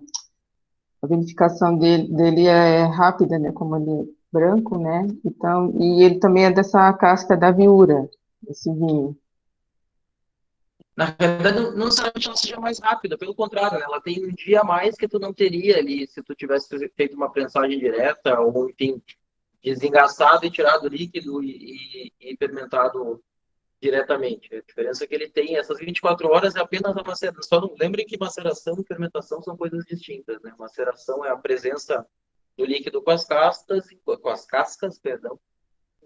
vinificação dele é rápida, né, como ele é branco, né, então, e ele também é dessa casca da viura, esse vinho. Na verdade, não necessariamente ela seja mais rápida, pelo contrário, né? Ela tem um dia a mais que tu não teria ali se tu tivesse feito uma prensagem direta ou, enfim, desengaçado e tirado o líquido e fermentado diretamente. A diferença é que ele tem essas 24 horas é apenas a maceração. Só não lembrem que maceração e fermentação são coisas distintas, né? Maceração é a presença do líquido com as cascas, perdão,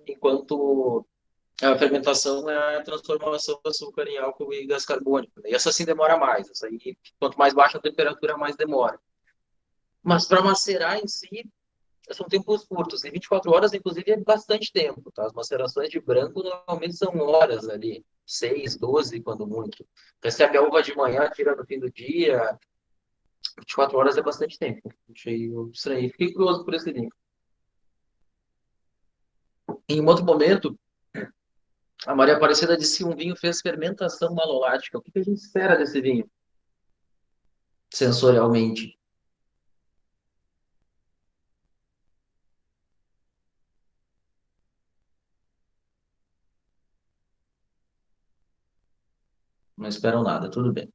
enquanto a fermentação é a transformação do açúcar em álcool e gás carbônico, né? E essa sim demora mais. Essa aí, quanto mais baixa a temperatura, mais demora. Mas para macerar em si, são tempos curtos. E 24 horas, inclusive, é bastante tempo. Tá? As macerações de branco normalmente são horas ali. 6, 12, quando muito. Recebe a uva de manhã, tira no fim do dia. 24 horas é bastante tempo. Achei estranho. Fiquei curioso por esse link. Em um outro momento, a Maria Aparecida disse que um vinho fez fermentação malolática. O que a gente espera desse vinho, sensorialmente? Não esperam nada, tudo bem.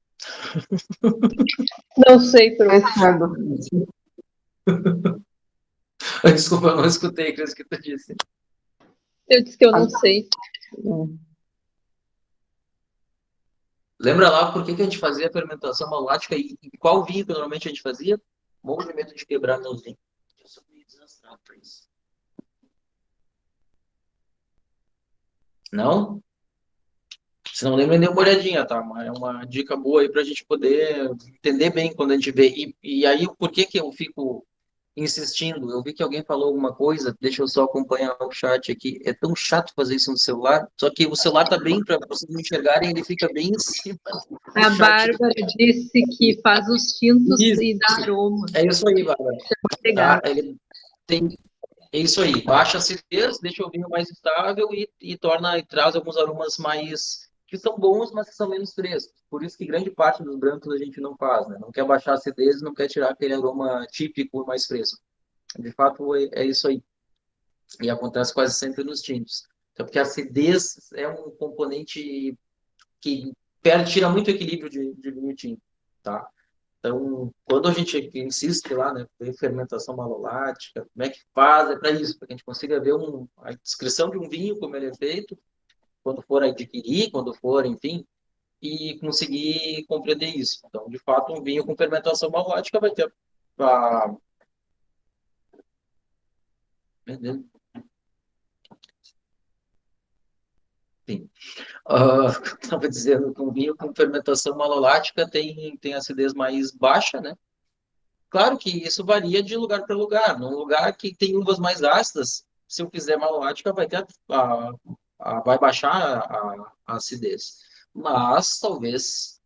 Não sei, prof. Pensando, Desculpa, eu não escutei o que tu disse. Eu disse que eu não sei. Lembra lá por que a gente fazia a fermentação malolática e qual vinho que normalmente a gente fazia? Morro de medo de quebrar meus vinhos. Eu sou meio desastrado pra isso. Não? Se não lembra, dê uma olhadinha, tá? É uma dica boa aí pra gente poder entender bem quando a gente vê. E aí, por que eu fico insistindo? Eu vi que alguém falou alguma coisa, deixa eu só acompanhar o chat aqui. É tão chato fazer isso no celular, só que o celular tá bem, para vocês não enxergarem, ele fica bem em cima do A chat. Bárbara disse que faz os tintos Isso. e dá aroma. É isso aí, Bárbara. Legal. Tá? Ele tem. É isso aí, baixa a acidez, deixa o vinho mais estável e torna e traz alguns aromas mais que são bons, mas que são menos frescos. Por isso que grande parte dos brancos a gente não faz, né? Não quer baixar a acidez, não quer tirar aquele aroma típico mais fresco. De fato, é isso aí. E acontece quase sempre nos tintos. Então, porque a acidez é um componente que tira muito o equilíbrio de vinho tinto, tá? Então, quando a gente insiste lá, né, em fermentação malolática, como é que faz? É para isso, para que a gente consiga ver a descrição de um vinho, como ele é feito, quando for adquirir, quando for, enfim, e conseguir compreender isso. Então, de fato, um vinho com fermentação malolática vai ter a... Enfim, estava dizendo que um vinho com fermentação malolática tem acidez mais baixa, né? Claro que isso varia de lugar para lugar. Num lugar que tem uvas mais ácidas, se eu fizer malolática, vai ter vai baixar a acidez. Mas talvez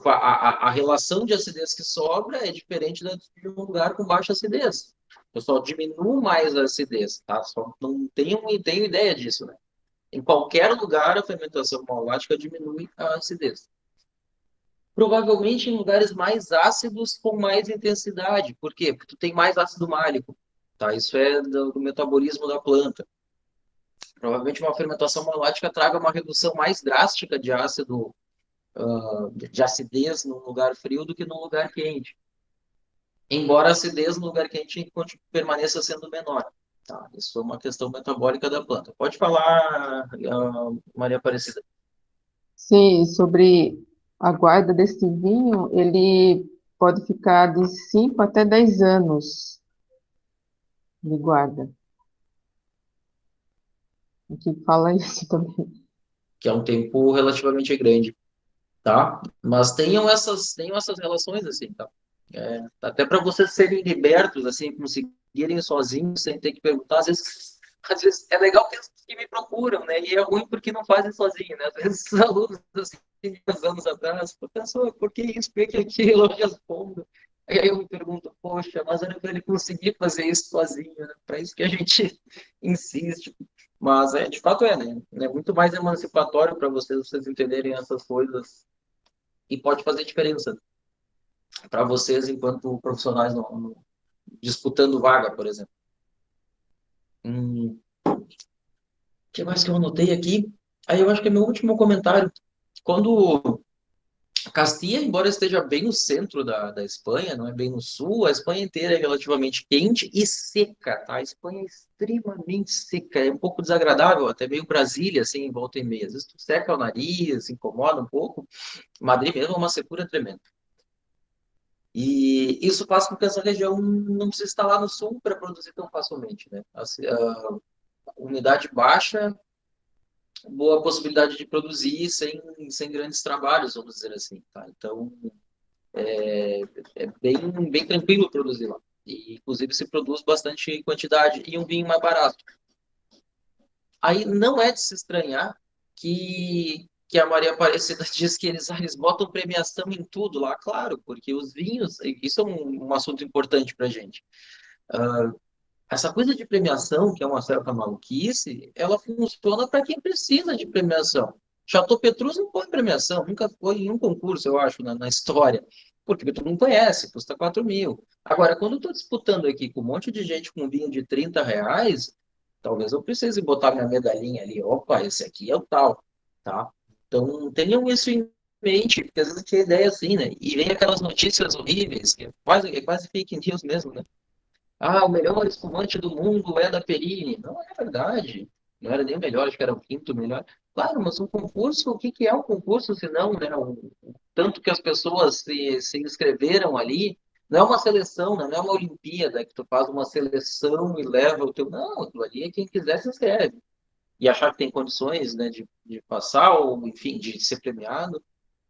a relação de acidez que sobra é diferente da de um lugar com baixa acidez. Eu só diminuo mais a acidez, tá? Só não tenho ideia disso, né? Em qualquer lugar, a fermentação malolática diminui a acidez. Provavelmente em lugares mais ácidos com mais intensidade. Por quê? Porque tu tem mais ácido málico, tá? Isso é do metabolismo da planta. Provavelmente uma fermentação malolática traga uma redução mais drástica de ácido, de acidez num lugar frio do que num lugar quente. Embora a acidez no lugar quente permaneça sendo menor. Tá? Isso é uma questão metabólica da planta. Pode falar, Maria Aparecida. Sim, sobre a guarda desse vinho, ele pode ficar de 5 até 10 anos de guarda. Aqui fala isso também. Que é um tempo relativamente grande, tá? Mas tenham essas relações assim, tá? Até para vocês serem libertos, assim, conseguirem sozinhos, sem ter que perguntar. Às vezes é legal ter que me procuram, né? E é ruim porque não fazem sozinho, né? Às vezes os alunos, assim, 2 anos atrás, professor, por que isso, por que aquilo? Eu respondo. Aí eu me pergunto, poxa, mas era para ele conseguir fazer isso sozinho, né? Para isso que a gente insiste. Mas, de fato né? É muito mais emancipatório para vocês entenderem essas coisas e pode fazer diferença para vocês enquanto profissionais disputando vaga, por exemplo. O que mais que eu anotei aqui? Aí eu acho que é meu último comentário. Quando Castilla, embora esteja bem no centro da Espanha, não é bem no sul, a Espanha inteira é relativamente quente e seca, tá? A Espanha é extremamente seca, é um pouco desagradável, até meio Brasília, assim, em volta e meia. Às vezes tu seca o nariz, incomoda um pouco. Madrid mesmo é uma secura tremenda. E isso faz com que essa região não precise estar lá no sul para produzir tão facilmente, né? A umidade baixa, boa possibilidade de produzir sem grandes trabalhos, vamos dizer assim, tá? Então, é bem tranquilo produzir lá. E, inclusive, se produz bastante quantidade e um vinho mais barato. Aí não é de se estranhar que a Maria Aparecida diz que eles botam premiação em tudo lá, claro, porque os vinhos, isso é um assunto importante para a gente. Essa coisa de premiação, que é uma certa maluquice, ela funciona para quem precisa de premiação. Chateau Petrus não põe premiação, nunca foi em um concurso, eu acho, na história, porque todo mundo conhece, custa 4 mil. Agora, quando eu estou disputando aqui com um monte de gente com vinho de R$ 30, talvez eu precise botar minha medalhinha ali. Opa, esse aqui é o tal, tá? Então, tenham isso em mente, porque às vezes tem ideia assim, né? E vem aquelas notícias horríveis, que é quase fake news mesmo, né? O melhor espumante do mundo é da Perini. Não é verdade. Não era nem o melhor, acho que era o quinto melhor. Claro, mas um concurso, o que que é um concurso se não, né? Tanto que as pessoas se inscreveram ali, não é uma seleção, né? Não é uma Olimpíada que tu faz uma seleção e leva o teu. Não, aquilo ali é quem quiser se inscreve. E achar que tem condições, né, de passar, ou enfim, de ser premiado,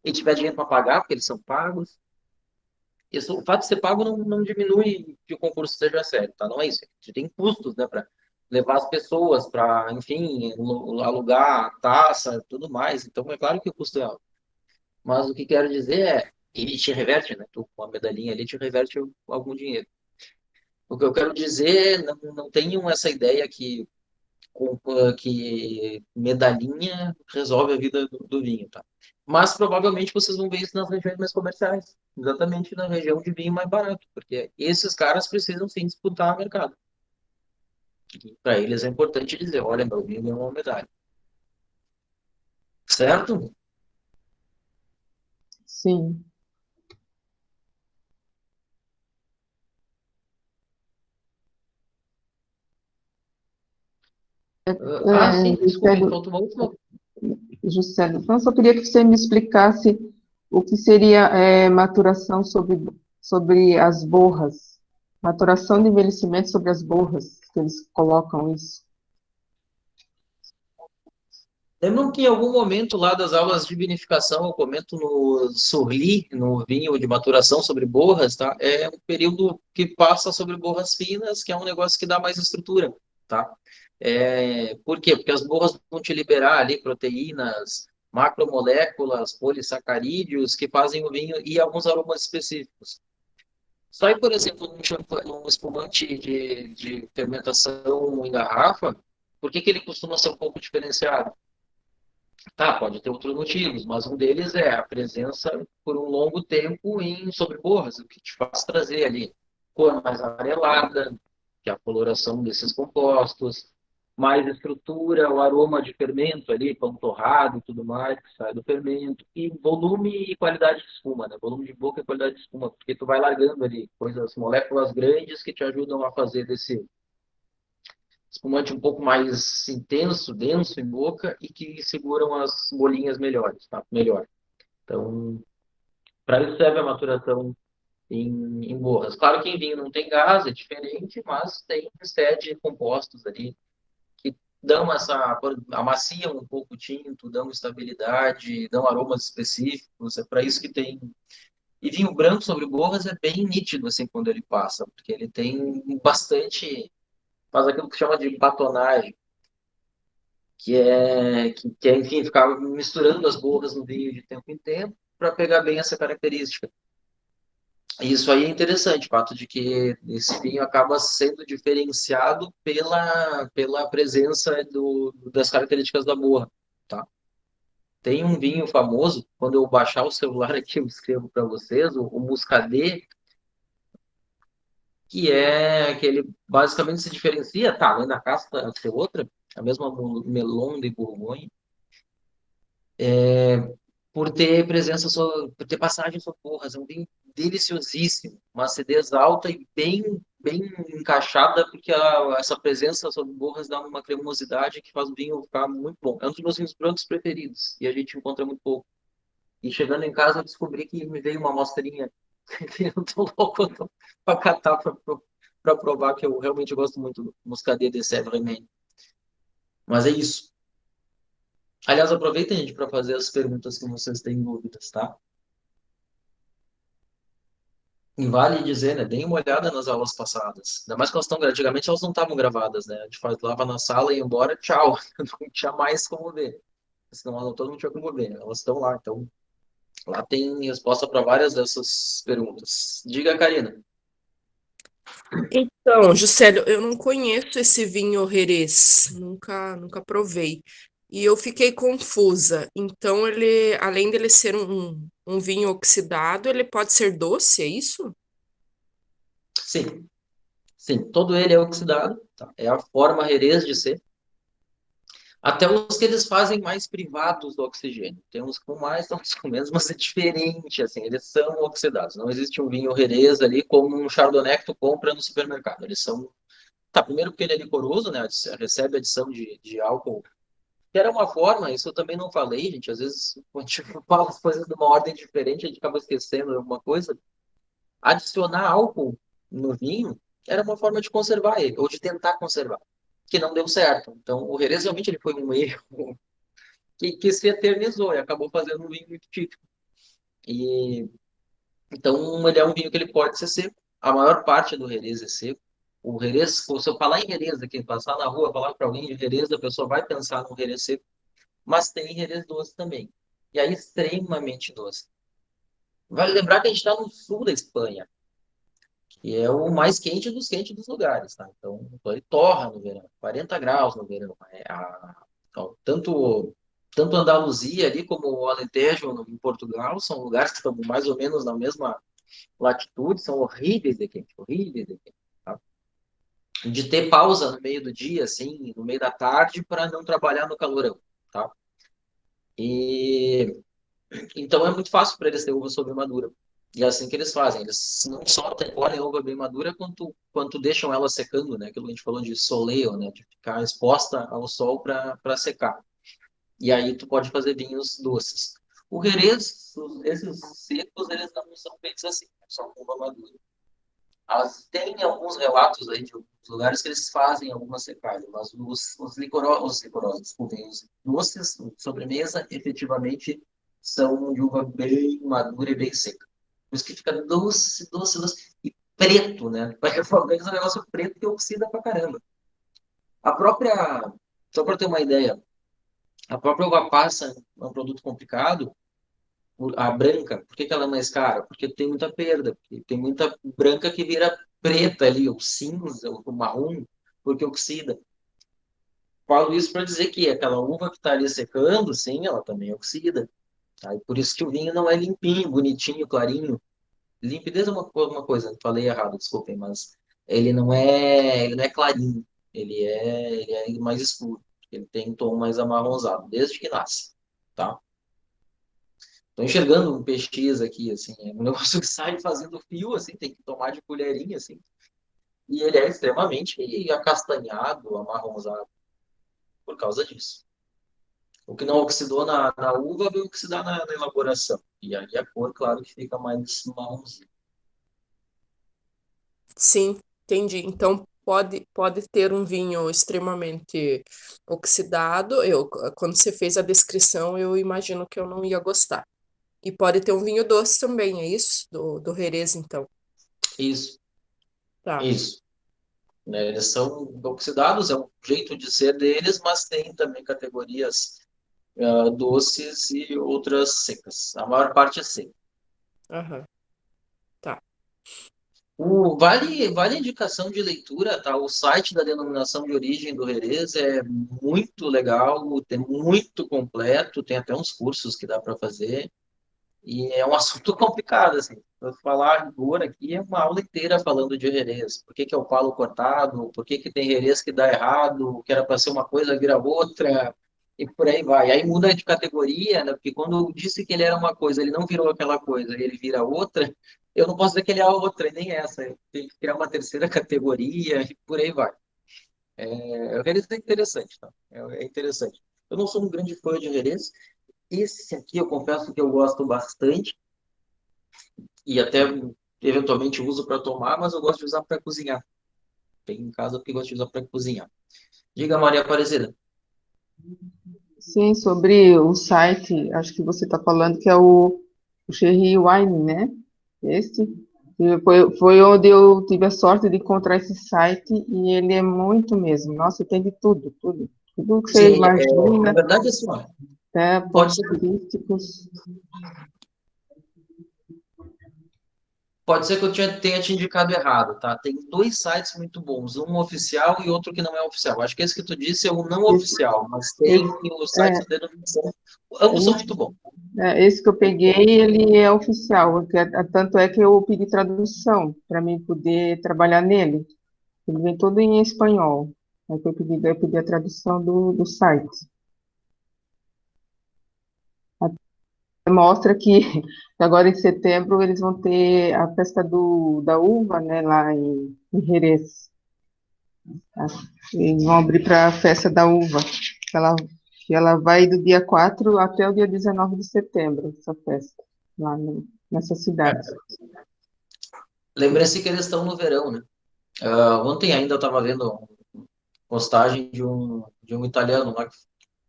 e tiver dinheiro para pagar, porque eles são pagos. Isso, o fato de ser pago não diminui que o concurso seja sério, tá? Não é isso. A gente tem custos, né, para levar as pessoas, para, enfim, alugar a taça, tudo mais. Então, é claro que o custo é alto. Mas o que quero dizer ele te reverte, né? Tu, com a medalhinha ali, te reverte algum dinheiro. O que eu quero dizer, não tenham essa ideia que medalhinha resolve a vida do vinho, tá? Mas provavelmente vocês vão ver isso nas regiões mais comerciais, exatamente na região de vinho mais barato, porque esses caras precisam sim disputar o mercado. Para eles é importante dizer, olha, meu vinho é uma medalha. Certo? Sim. Sim, desculpa, Juscelio, faltou uma última. Juscelio, então, só queria que você me explicasse o que seria maturação sobre as borras, maturação de envelhecimento sobre as borras, que eles colocam isso. Lembram que em algum momento lá das aulas de vinificação eu comento no Surli, no vinho de maturação sobre borras, tá? É um período que passa sobre borras finas, que é um negócio que dá mais estrutura, tá? Por quê? Porque as borras vão te liberar ali proteínas, macromoléculas, polissacarídeos que fazem o vinho e alguns aromas específicos. Só aí, por exemplo, num espumante de fermentação em garrafa, por que que ele costuma ser um pouco diferenciado? Tá, pode ter outros motivos, mas um deles é a presença por um longo tempo em sobreborras, o que te faz trazer ali cor mais amarelada, que é a coloração desses compostos, mais estrutura, o aroma de fermento ali, pão torrado e tudo mais, que sai do fermento, e volume e qualidade de espuma, né? Volume de boca e qualidade de espuma, porque tu vai largando ali coisas, moléculas grandes que te ajudam a fazer desse espumante um pouco mais intenso, denso em boca e que seguram as bolinhas melhores, tá? Melhor. Então, para isso serve a maturação em borras. Claro que em vinho não tem gás, é diferente, mas tem sede compostos ali que dão amaciam um pouco o tinto, dão estabilidade, dão aromas específicos. É para isso que tem. E vinho branco sobre borras é bem nítido assim quando ele passa, porque ele tem bastante, faz aquilo que chama de batonagem, enfim, ficar misturando as borras no vinho de tempo em tempo para pegar bem essa característica. E isso aí é interessante, o fato de que esse vinho acaba sendo diferenciado pela presença das características da borra, tá? Tem um vinho famoso, quando eu baixar o celular aqui, eu escrevo para vocês, o Muscadet, que é que ele basicamente se diferencia, tá, além da casca ser outra, a mesma Melon de Bourgogne, por ter por ter passagem sobre borras. É um vinho deliciosíssimo, uma acidez alta e bem encaixada, porque essa presença sobre borras dá uma cremosidade que faz o vinho ficar muito bom. É um dos meus vinhos brancos preferidos e a gente encontra muito pouco. E chegando em casa, eu descobri que me veio uma amostrinha que eu tô louco para catar para provar que eu realmente gosto muito do Muscadet de Sèvres. Mas é isso. Aliás, aproveita, gente, para fazer as perguntas que vocês têm dúvidas, tá? E vale dizer, né? Deem uma olhada nas aulas passadas. Ainda mais que elas estão, antigamente elas não estavam gravadas, né? A gente falava na sala e ia embora, tchau. Não tinha mais como ver. Senão todo mundo tinha como ver. Elas estão lá, então lá tem resposta para várias dessas perguntas. Diga, Karina. Então, Juscelio, eu não conheço esse vinho Jerez, nunca provei. E eu fiquei confusa. Então, ele, além dele ser um vinho oxidado, ele pode ser doce, é isso? Sim, sim, todo ele é oxidado, tá? É a forma Jerez de ser. Até os que eles fazem mais privados do oxigênio. Tem uns com mais, tem uns com menos, mas é diferente, assim, eles são oxidados. Não existe um vinho Jerez ali como um Chardonnay que tu compra no supermercado. Eles são. Tá, primeiro porque ele é licoroso, né? Recebe adição de álcool. Que era uma forma, isso eu também não falei, gente. Às vezes, quando a gente fala as coisas de uma ordem diferente, a gente acaba esquecendo alguma coisa. Adicionar álcool no vinho era uma forma de conservar ele, ou de tentar conservar, que não deu certo. Então, o Jerez realmente ele foi um erro que se eternizou e acabou fazendo um vinho muito típico. E, então, ele é um vinho que ele pode ser seco. A maior parte do Jerez é seco. O Jerez, se eu falar em Jerez aqui, passar na rua, falar para alguém de Jerez, a pessoa vai pensar no Jerez seco, mas tem Jerez doce também. E aí, extremamente doce. Vale lembrar que a gente está no sul da Espanha, que é o mais quente dos quentes dos lugares, tá? Então, ele torra no verão, 40 graus no verão. Então, tanto Andaluzia ali como o Alentejo em Portugal são lugares que estão mais ou menos na mesma latitude, são horríveis de quente, horríveis de quente, tá? De ter pausa no meio do dia, assim, no meio da tarde, para não trabalhar no calorão, tá? E então é muito fácil para eles ter uva sob madura. E é assim que eles fazem. Eles não só colhem a uva bem madura, quanto deixam ela secando, né? Aquilo que a gente falou de soleio, né? De ficar exposta ao sol para secar. E aí tu pode fazer vinhos doces. O Jerez, esses secos, eles não são feitos assim, são com uva madura. Tem alguns relatos aí de alguns lugares que eles fazem alguma secagem, mas os licorosos, desculpem, os doces, sobremesa, efetivamente são de uva bem madura e bem seca. Por isso que fica doce, doce, doce. E preto, né? Vai fazer um negócio preto que oxida pra caramba. A própria, só para ter uma ideia, a própria uva passa é um produto complicado, a branca, por que que ela é mais cara? Porque tem muita perda, porque tem muita branca que vira preta ali, ou cinza, ou marrom, porque oxida. Falo isso para dizer que aquela uva que está ali secando, sim, ela também oxida. Tá? E por isso que o vinho não é limpinho, bonitinho, clarinho. Limpidez é uma coisa, falei errado, desculpem, mas ele não é clarinho, ele é mais escuro, ele tem um tom mais amarronzado, desde que nasce, tá? Tô enxergando um PX aqui, assim, é um negócio que sai fazendo fio, assim, tem que tomar de colherinha, assim, e ele é extremamente acastanhado, amarronzado, por causa disso. O que não oxidou na uva vai oxidar na elaboração, e aí a cor, claro, que fica mais marronzinha. Sim, entendi. Então pode ter um vinho extremamente oxidado. Quando você fez a descrição, eu imagino que eu não ia gostar. E pode ter um vinho doce também, é isso? Do Jerez, então. Isso, Tá. isso. Né? Eles são oxidados, é um jeito de ser deles, mas tem também categorias doces e outras secas. A maior parte é seca. Aham, tá. Vale a indicação de leitura, tá? O site da denominação de origem do Jerez é muito legal, tem muito completo, tem até uns cursos que dá para fazer. E é um assunto complicado, assim. Para falar agora aqui é uma aula inteira falando de Jerez. Por que que é o palo cortado? Por que que tem Jerez que dá errado? Que era para ser uma coisa, vira outra. E por aí vai. Aí muda de categoria, né? Porque quando eu disse que ele era uma coisa, ele não virou aquela coisa, ele vira outra. Eu não posso dizer que ele é a outra, e nem essa. Eu tenho que criar uma terceira categoria e por aí vai. O Jerez é interessante, tá? É interessante. Eu não sou um grande fã de Jerez. Esse aqui eu confesso que eu gosto bastante e até eventualmente uso para tomar, mas eu gosto de usar para cozinhar. Tem em casa porque gosto de usar para cozinhar. Diga, Maria Aparecida. Sim, sobre o site, acho que você está falando que é o Cherry Wine, né? Esse. E foi onde eu tive a sorte de encontrar esse site e ele é muito mesmo. Nossa, tem de tudo, tudo. Tudo que você Sim, na imagina, verdade, assim, ó, até pode pontos ser, turísticos. pode ser que eu tenha te indicado errado, tá? Tem dois sites muito bons, um oficial e outro que não é oficial. Acho que esse que tu disse é o não Esse, oficial, mas esse, tem o site da denominação. Ambos são muito bons. esse que eu peguei, ele é oficial, tanto é que eu pedi tradução para mim poder trabalhar nele. Ele vem todo em espanhol. Aí eu pedi a tradução do site. Mostra que agora em setembro eles vão ter a festa da uva, né, lá em Jerez. Tá? Eles vão abrir para a festa da uva. Ela, ela vai do dia 4 até o dia 19 de setembro, essa festa, lá nessa cidade. Lembre-se que eles estão no verão, né? Ontem ainda eu estava vendo uma postagem de um italiano lá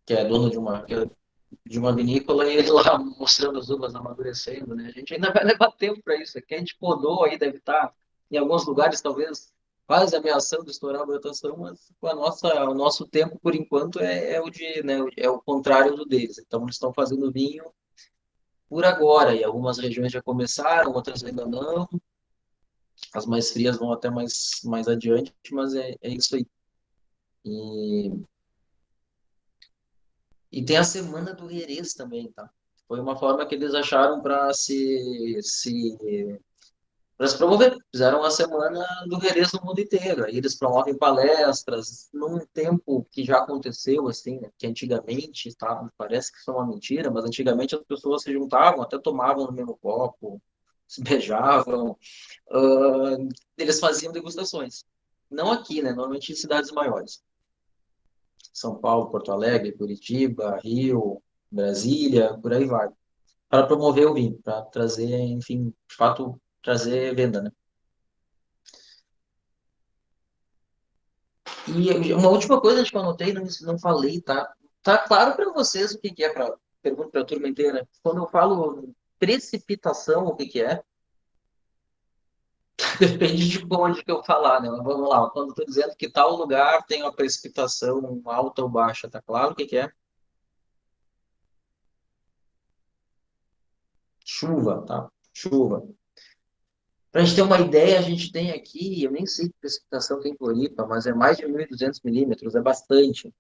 que é dono de uma vinícola e ele lá mostrando as uvas amadurecendo, né? A gente ainda vai levar tempo para isso. Aqui a gente podou aí, deve estar em alguns lugares talvez quase ameaçando estourar a brotação, mas o nosso tempo por enquanto é o de, né, é o contrário do deles. Então eles estão fazendo vinho por agora e algumas regiões já começaram, outras ainda não. As mais frias vão até mais adiante, mas é isso aí. E, e tem a Semana do Jerez também, tá? Foi uma forma que eles acharam para se promover. Fizeram uma semana do Jerez no mundo inteiro. Aí eles promovem palestras num tempo que já aconteceu, assim, né? Que antigamente, tá? Parece que isso é uma mentira, mas antigamente as pessoas se juntavam, até tomavam no mesmo copo. se beijavam, ah, eles faziam degustações. Não aqui, né? Normalmente em cidades maiores. São Paulo, Porto Alegre, Curitiba, Rio, Brasília, por aí vai. Para promover o vinho, para trazer, enfim, de fato, trazer venda, né? E uma última coisa que eu anotei, não falei, tá? Tá claro para vocês o que que é, pergunta para a turma inteira. Quando eu falo precipitação, o que que é? Depende de onde que eu falar, né? Mas vamos lá, quando eu estou dizendo que tal lugar tem uma precipitação alta ou baixa, tá claro o que que é? Chuva, tá? Chuva. Para a gente ter uma ideia, a gente tem aqui, eu nem sei que precipitação tem em Floripa, mas é mais de 1.200 milímetros, é bastante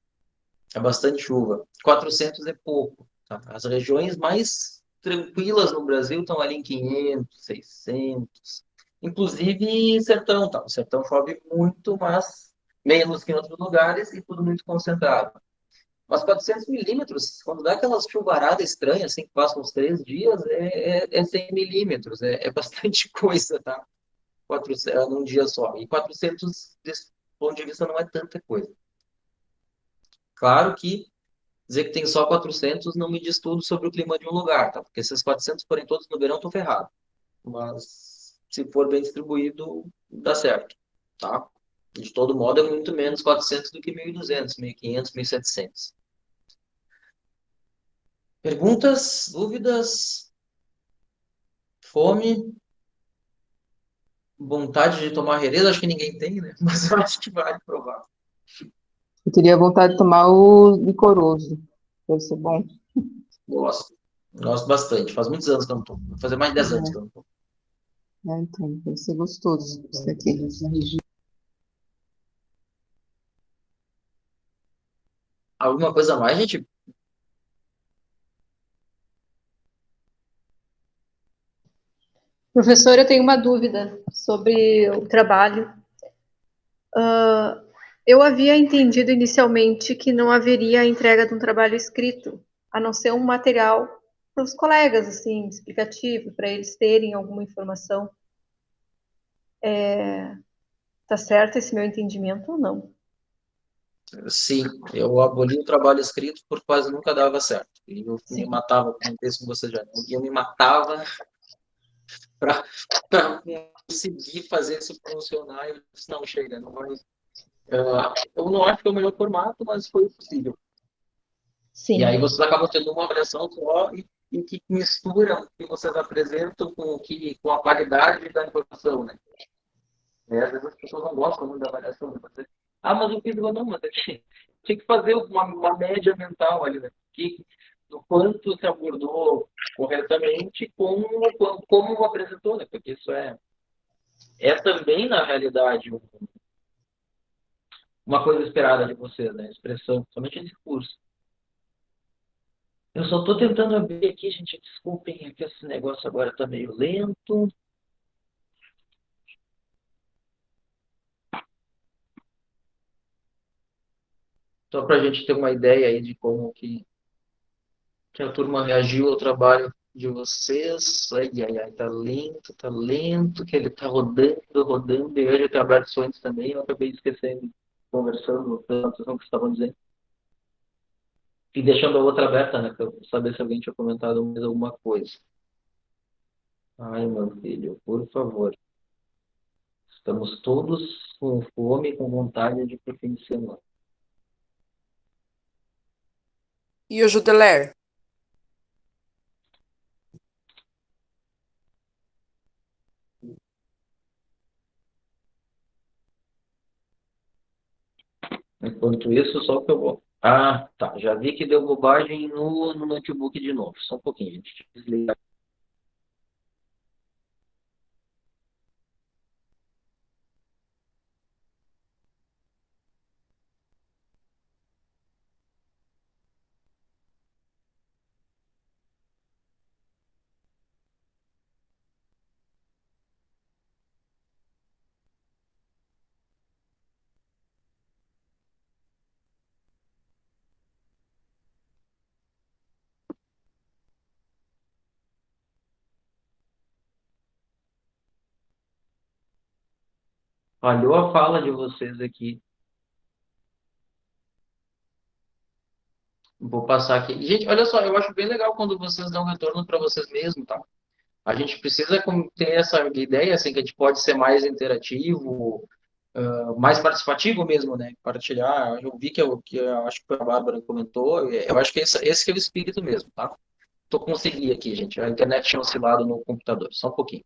chuva. 400 é pouco, tá? As regiões mais tranquilas no Brasil estão ali em 500, 600. Inclusive sertão, tá? O sertão chove muito, mas menos que em outros lugares e tudo muito concentrado. Mas 400 milímetros, quando dá aquelas chuvaradas estranhas, assim, que passam uns 3 dias, é 100 milímetros, é bastante coisa, tá? 400, num dia só. E 400, desse ponto de vista, não é tanta coisa. Claro que dizer que tem só 400 não me diz tudo sobre o clima de um lugar, tá? Porque se esses 400 forem todos no verão, tô ferrado. Mas se for bem distribuído, dá certo, tá? De todo modo, é muito menos 400 do que 1.200, 1.500, 1.700. Perguntas, dúvidas, fome, vontade de tomar herês? Acho que ninguém tem, né? Mas eu acho que vale provar. Eu teria vontade de tomar o licoroso. Deve ser bom. Gosto. Gosto bastante. Faz muitos anos que eu não tomo. Vai fazer mais de 10 anos que eu não tomo. Então, deve ser gostoso isso aqui. Alguma coisa a mais, gente? Professor, eu tenho uma dúvida sobre o trabalho. Eu havia entendido inicialmente que não haveria a entrega de um trabalho escrito, a não ser um material para os colegas, assim, explicativo, para eles terem alguma informação. Tá certo esse meu entendimento ou não? Sim, eu aboli o trabalho escrito porque quase nunca dava certo. E eu me Sim. matava, comentei isso com você já. E eu me matava para conseguir fazer isso funcionar. Eu disse, não, chega, não vai. Eu não acho que é o melhor formato, mas foi possível. E aí Sim. vocês acabam tendo uma avaliação só e que misturam o que vocês apresentam com a qualidade da informação, né? Às vezes as pessoas não gostam muito da avaliação. Né? Mas eu fiz igual não, mas tinha que fazer uma média mental ali, né? Do quanto se abordou corretamente, como apresentou, né? Porque isso é também, na realidade, uma coisa esperada de vocês, né? Expressão, somente em discurso. Eu só estou tentando abrir aqui, gente. Desculpem, é que esse negócio agora está meio lento. Só para a gente ter uma ideia aí de como que a turma reagiu ao trabalho de vocês. Ai, ai, ai, tá lento, que ele tá rodando, rodando, e hoje eu tenho aberto sonhos também, eu acabei esquecendo, conversando, prestando atenção no que vocês estavam dizendo. E deixando a outra aberta, né, para saber se alguém tinha comentado mais alguma coisa. Ai, meu filho, por favor. Estamos todos com fome e com vontade de ir pro fim de semana. E o Judeler? Enquanto isso, só que eu vou. Ah, tá. Já vi que deu bobagem no notebook de novo. Só um pouquinho, gente. Deixa eu desligar. Falhou a fala de vocês aqui. Vou passar aqui. Gente, olha só, eu acho bem legal quando vocês dão retorno para vocês mesmos, tá? A gente precisa ter essa ideia, assim, que a gente pode ser mais interativo, mais participativo mesmo, né? Partilhar. Eu vi que eu acho que a Bárbara comentou. Eu acho que esse que é o espírito mesmo, tá? Tô conseguindo aqui, gente. A internet tinha oscilado no computador. Só um pouquinho.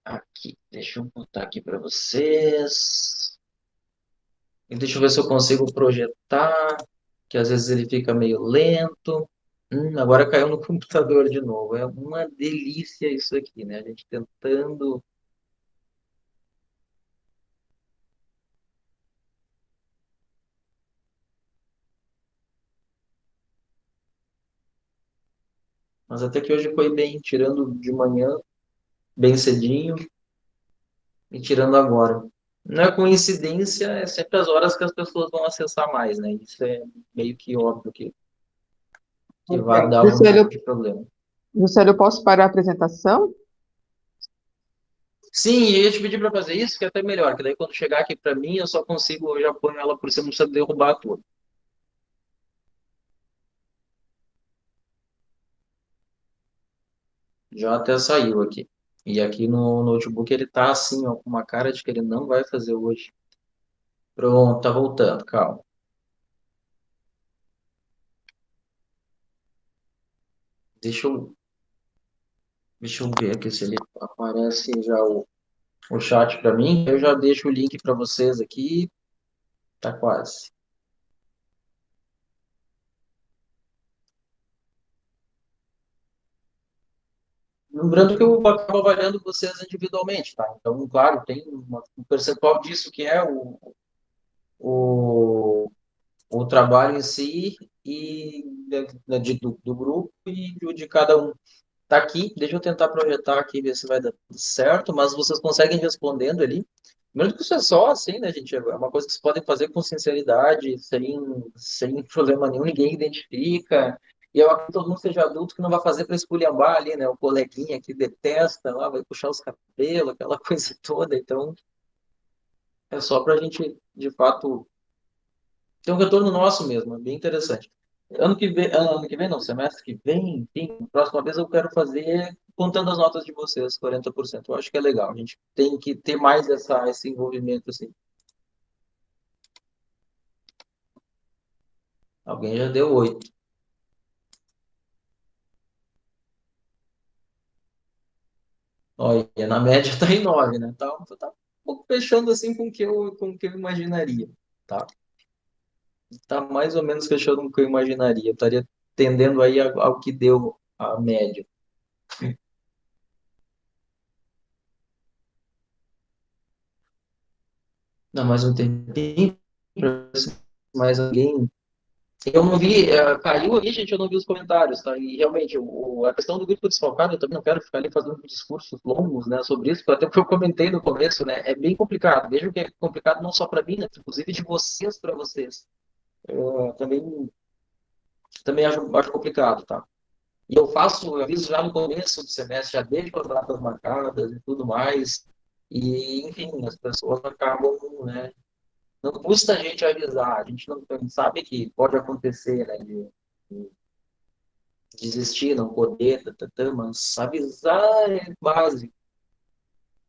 Aqui, deixa eu botar aqui para vocês. E deixa eu ver se eu consigo projetar, que às vezes ele fica meio lento. Agora caiu no computador de novo. É uma delícia isso aqui, né? A gente tentando. Mas até que hoje foi bem, tirando de manhã, bem cedinho, e tirando agora. Não é coincidência, é sempre as horas que as pessoas vão acessar mais, né? Isso é meio que óbvio que vai dar algum tipo Juscelio, de problema. Juscelio, eu posso parar a apresentação? Sim, eu ia te pedir para fazer isso, que é até melhor, que daí quando chegar aqui para mim, eu só consigo, eu já ponho ela por cima, não precisa derrubar tudo. Já até saiu aqui. E aqui no notebook ele tá assim, ó, com uma cara de que ele não vai fazer hoje. Pronto, tá voltando, calma. Deixa eu, deixa eu ver aqui se ele aparece já o chat para mim. Eu já deixo o link para vocês aqui. Tá quase. Lembrando que eu acabo avaliando vocês individualmente, tá? Então, claro, tem um percentual disso que é o, o trabalho em si e do grupo e o de cada um. Tá aqui, deixa eu tentar projetar aqui, ver se vai dar tudo certo, mas vocês conseguem respondendo ali. Mesmo que isso é só assim, né, gente? É uma coisa que vocês podem fazer com sinceridade, sem problema nenhum, ninguém identifica. E eu acredito que todo mundo seja adulto que não vai fazer para esculhambar ali, né? O coleguinha que detesta lá, vai puxar os cabelos, aquela coisa toda. Então, é só para a gente, de fato, ter um retorno nosso mesmo, é bem interessante. Ano que vem não, semestre que vem, enfim, próxima vez eu quero fazer contando as notas de vocês, 40%. Eu acho que é legal, a gente tem que ter mais esse envolvimento, assim. Alguém já deu 8. Olha, na média está em 9, né? Tá um pouco fechando assim com o que eu imaginaria, tá? Tá mais ou menos fechando com o que eu imaginaria. Eu estaria tendendo aí ao que deu a média. Não, mais um tempinho para ver se mais alguém. Eu não vi, caiu ali, gente, eu não vi os comentários, tá? E realmente, a questão do grupo desfalcado, eu também não quero ficar ali fazendo discursos longos, né, sobre isso, até porque eu comentei no começo, né, é bem complicado. Vejam que é complicado não só para mim, né, inclusive de vocês para vocês. Também acho complicado, tá? E eu aviso já no começo do semestre, já deixo as datas marcadas e tudo mais. E, enfim, as pessoas acabam, né, não custa a gente avisar, a gente não sabe que pode acontecer, né, de desistir, não poder, mas avisar é básico.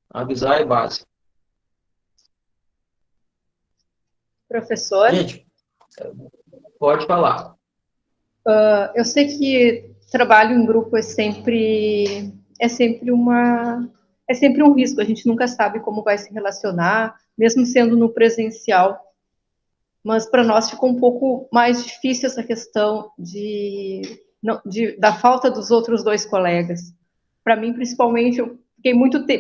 Avisar é básico. Professor, Gente, pode falar. eu sei que trabalho em grupo é sempre um risco, a gente nunca sabe como vai se relacionar, mesmo sendo no presencial. Mas para nós ficou um pouco mais difícil essa questão da falta dos outros dois colegas. Para mim, principalmente, eu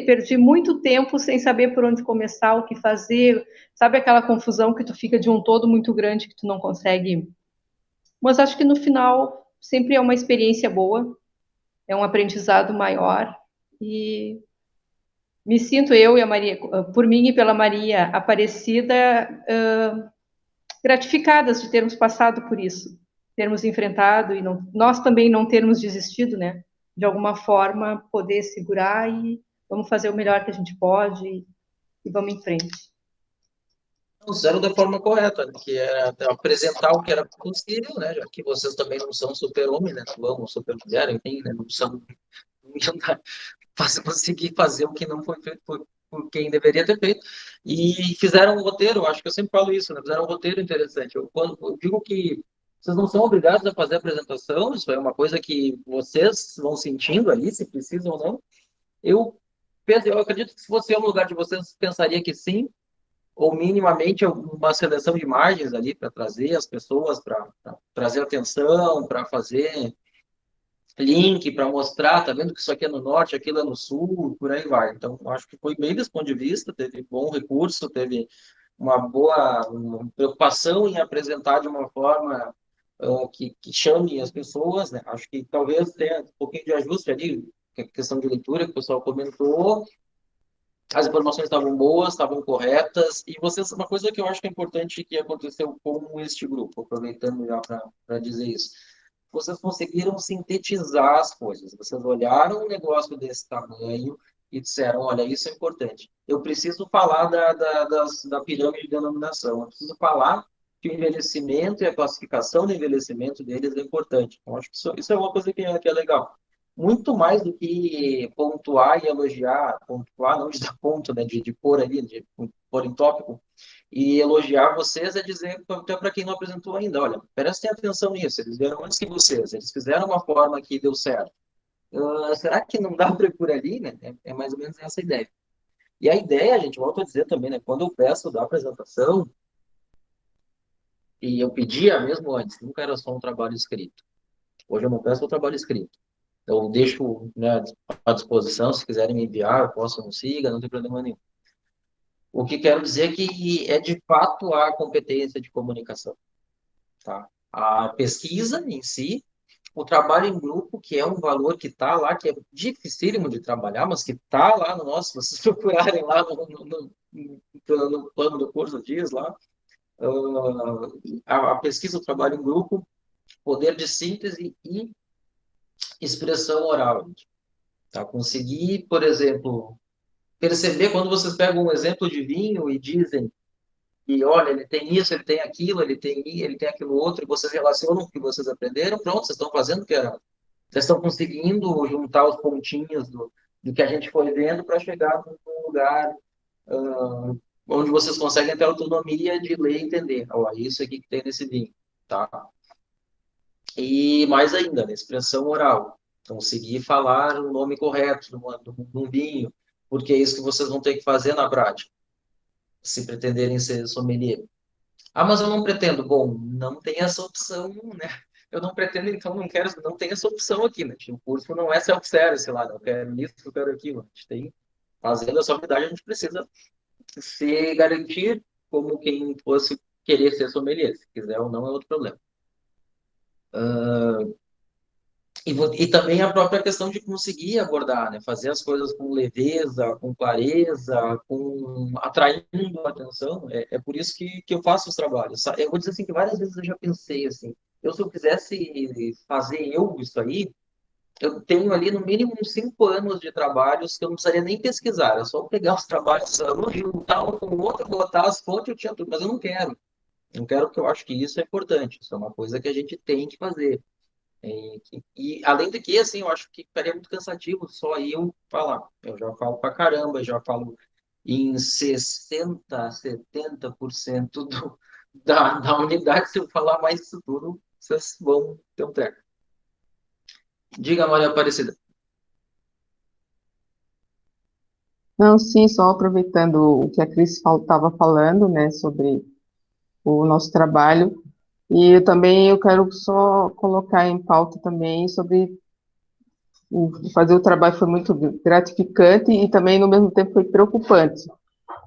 perdi muito tempo sem saber por onde começar, o que fazer, sabe aquela confusão que tu fica de um todo muito grande que tu não consegue. Mas acho que no final sempre é uma experiência boa, é um aprendizado maior e me sinto eu e a Maria, por mim e pela Maria Aparecida, gratificadas de termos passado por isso, termos enfrentado e nós também não termos desistido, né? De alguma forma poder segurar e vamos fazer o melhor que a gente pode e vamos em frente. Fizeram da forma correta, que era apresentar o que era possível, né? Já que vocês também não são super-homem, né? Não vão super-mulher, enfim, né? Não são conseguir fazer o que não foi feito por quem deveria ter feito. E fizeram um roteiro, acho que eu sempre falo isso, né? Fizeram um roteiro interessante. Eu digo que vocês não são obrigados a fazer a apresentação, isso é uma coisa que vocês vão sentindo ali, se precisam ou não. Eu acredito que se fosse eu no lugar de vocês, pensaria que sim, ou minimamente uma seleção de imagens ali para trazer as pessoas, para trazer atenção, para fazer link, para mostrar, tá vendo que isso aqui é no norte, aquilo é no sul, por aí vai. Então, acho que foi bem desse ponto de vista, teve bom recurso, teve uma preocupação em apresentar de uma forma que chame as pessoas, né? Acho que talvez tenha um pouquinho de ajuste ali, que é questão de leitura que o pessoal comentou, as informações estavam boas, estavam corretas, e vocês, uma coisa que eu acho que é importante que aconteceu com este grupo, aproveitando já para dizer isso, vocês conseguiram sintetizar as coisas, vocês olharam um negócio desse tamanho e disseram, olha, isso é importante. Eu preciso falar da pirâmide de denominação, eu preciso falar que o envelhecimento e a classificação do envelhecimento deles é importante. Então, acho que isso é uma coisa que é legal muito mais do que pontuar e elogiar, pontuar não de dar ponto, né, de pôr ali, de pôr em tópico, e elogiar vocês é dizer até para quem não apresentou ainda, olha, prestem atenção nisso, eles vieram antes que vocês, eles fizeram uma forma que deu certo. Será que não dá para ir por ali, né? É mais ou menos essa a ideia. E a ideia, a gente volta a dizer também, né, quando eu peço da apresentação, e eu pedia mesmo antes, nunca era só um trabalho escrito. Hoje eu não peço o trabalho escrito. Eu deixo, né, à disposição, se quiserem me enviar, eu posso, não siga, não tem problema nenhum. O que quero dizer é que é de fato a competência de comunicação, tá? A pesquisa em si, o trabalho em grupo, que é um valor que está lá, que é dificílimo de trabalhar, mas que está lá no nosso, se vocês procurarem lá no plano do curso diz lá, a pesquisa, o trabalho em grupo, poder de síntese e expressão oral, tá? Conseguir, por exemplo, perceber quando vocês pegam um exemplo de vinho e dizem que, olha, ele tem isso, ele tem aquilo, ele tem aquilo outro, e vocês relacionam o que vocês aprenderam, pronto, vocês estão fazendo o que era. Vocês estão conseguindo juntar os pontinhos do que a gente foi vendo para chegar num lugar onde vocês conseguem ter autonomia de ler e entender. Ó, isso aqui que tem nesse vinho, tá? E mais ainda, na expressão oral. Conseguir falar o nome correto num vinho, porque é isso que vocês vão ter que fazer na prática, se pretenderem ser sommelier. Ah, mas eu não pretendo. Bom, não tem essa opção, né? Eu não pretendo, então não quero, não tem essa opção aqui, né? O curso não é self-service lá, não quero isso, eu quero aquilo. A gente tem, fazendo a sua habilidade, a gente precisa se garantir como quem fosse querer ser sommelier. Se quiser ou não, é outro problema. E também a própria questão de conseguir abordar, né? Fazer as coisas com leveza, com clareza, atraindo a atenção. É por isso que eu faço os trabalhos. Eu vou dizer assim que várias vezes eu já pensei assim, se eu quisesse fazer isso aí, eu tenho ali no mínimo uns 5 anos de trabalhos que eu não precisaria nem pesquisar, é só pegar os trabalhos, juntar um com o outro, botar as fontes, eu tinha tudo, mas eu não quero. Não quero porque eu acho que isso é importante, isso é uma coisa que a gente tem que fazer. E além do que, assim, eu acho que ficaria muito cansativo só eu falar. Eu já falo pra caramba, já falo em 60, 70% da unidade. Se eu falar mais isso tudo, vocês vão ter um treco. Diga, Maria Aparecida. Não, sim, só aproveitando o que a Cris estava falando, né, sobre o nosso trabalho, e eu quero só colocar em pauta também sobre fazer o trabalho foi muito gratificante e também, no mesmo tempo, foi preocupante.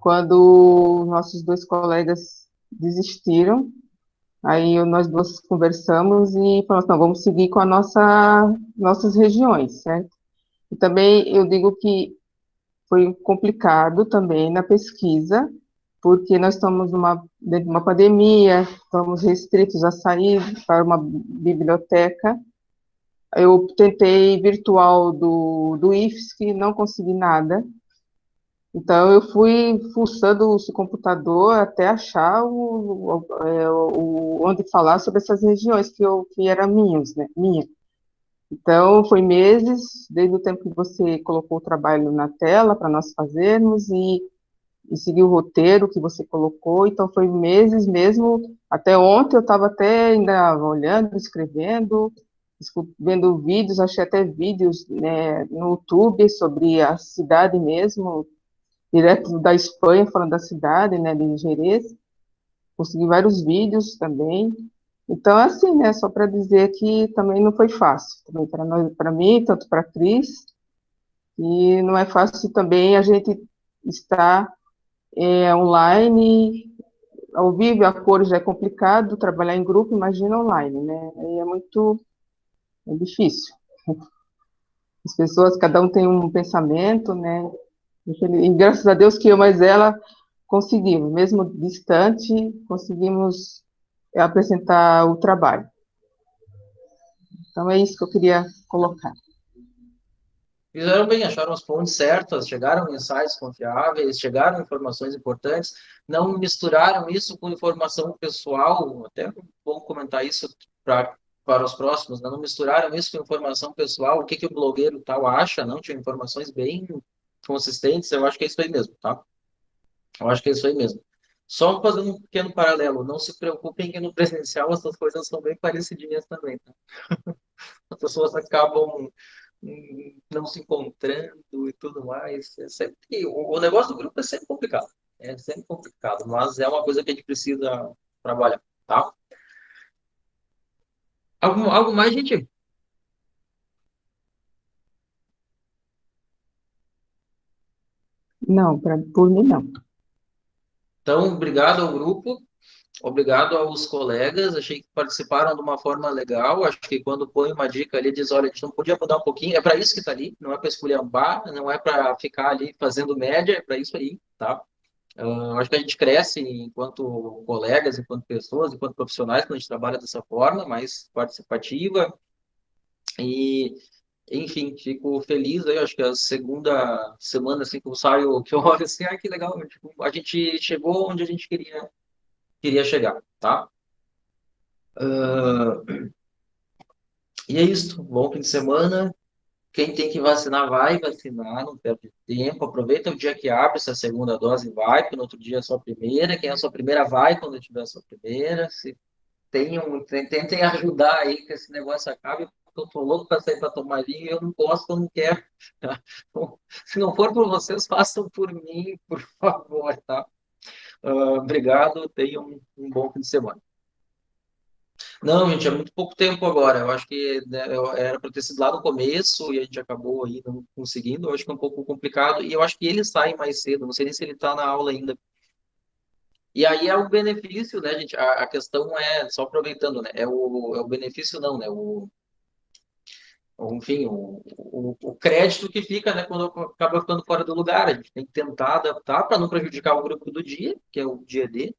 Quando nossos dois colegas desistiram, aí nós duas conversamos e falamos, não, vamos seguir com nossas regiões, certo? E também eu digo que foi complicado também na pesquisa, porque nós estamos dentro de uma pandemia, estamos restritos a sair para uma biblioteca. Eu tentei virtual do IFSC, não consegui nada. Então, eu fui fuçando o computador até achar onde falar sobre essas regiões que eram minhas, né? Minha. Então, foi meses, desde o tempo que você colocou o trabalho na tela para nós fazermos e seguir o roteiro que você colocou. Então, foi meses mesmo. Até ontem eu estava até ainda olhando, escrevendo, vendo vídeos, achei até vídeos, né, no YouTube sobre a cidade mesmo, direto da Espanha, falando da cidade, né, de Jerez. Consegui vários vídeos também. Então, assim, né, só para dizer que também não foi fácil, também para nós, para mim, tanto para a Cris, e não é fácil também a gente estar online, ao vivo, a cores já é complicado, trabalhar em grupo, imagina online, né? Aí é difícil. As pessoas, cada um tem um pensamento, né? E graças a Deus que eu mais ela conseguimos, mesmo distante, conseguimos apresentar o trabalho. Então é isso que eu queria colocar. Fizeram bem, acharam as fontes certas, chegaram em sites confiáveis, chegaram informações importantes, não misturaram isso com informação pessoal, até bom comentar isso para os próximos, né? Não misturaram isso com informação pessoal, o que o blogueiro tal acha, não, tinha informações bem consistentes, eu acho que é isso aí mesmo, tá? Eu acho que é isso aí mesmo. Só fazendo um pequeno paralelo, não se preocupem que no presencial essas coisas são bem parecidinhas também, tá? As pessoas acabam não se encontrando e tudo mais. É sempre, o negócio do grupo é sempre complicado. É sempre complicado, mas é uma coisa que a gente precisa trabalhar, tá? Algo mais, gente? Não, por mim não. Então, obrigado ao grupo, obrigado aos colegas. Achei que participaram de uma forma legal. Acho que quando põe uma dica ali, diz: olha, a gente não podia mudar um pouquinho. É para isso que está ali, não é para esculhambar, não é para ficar ali fazendo média, é para isso aí, tá? Acho que a gente cresce enquanto colegas, enquanto pessoas, enquanto profissionais, quando a gente trabalha dessa forma, mais participativa. E, enfim, fico feliz aí. Acho que a segunda semana assim, que eu saio, que eu olho assim, ai, que legal, tipo, a gente chegou onde a gente queria chegar, tá? E é isso. Bom fim de semana. Quem tem que vacinar, vai vacinar, não perde tempo. Aproveita o dia que abre essa segunda dose, vai, porque no outro dia é a sua primeira. Quem é a sua primeira, vai quando tiver a sua primeira. Se tentem ajudar aí que esse negócio acabe, porque eu tô louco para sair para tomar vinho e eu não posso, eu não quero. Tá? Então, se não for por vocês, façam por mim, por favor, tá? Obrigado, tenham um bom fim de semana. Não, gente, é muito pouco tempo agora. Eu acho que né, era para ter sido lá no começo e a gente acabou aí não conseguindo. Eu acho que é um pouco complicado. E eu acho que ele sai mais cedo. Não sei nem se ele está na aula ainda. E aí é o benefício, né, gente? A questão é, só aproveitando, né? É o benefício, não, né? Enfim, o crédito que fica, né, quando acaba ficando fora do lugar. A gente tem que tentar adaptar para não prejudicar o grupo do dia, que é o dia D,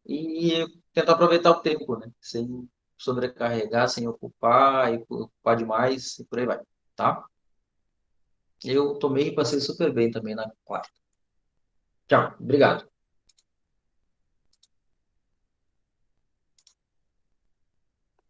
e tentar aproveitar o tempo, né? Sem sobrecarregar, sem ocupar, e ocupar demais, e por aí vai, tá? Eu tomei e passei super bem também na quarta. Tchau, obrigado.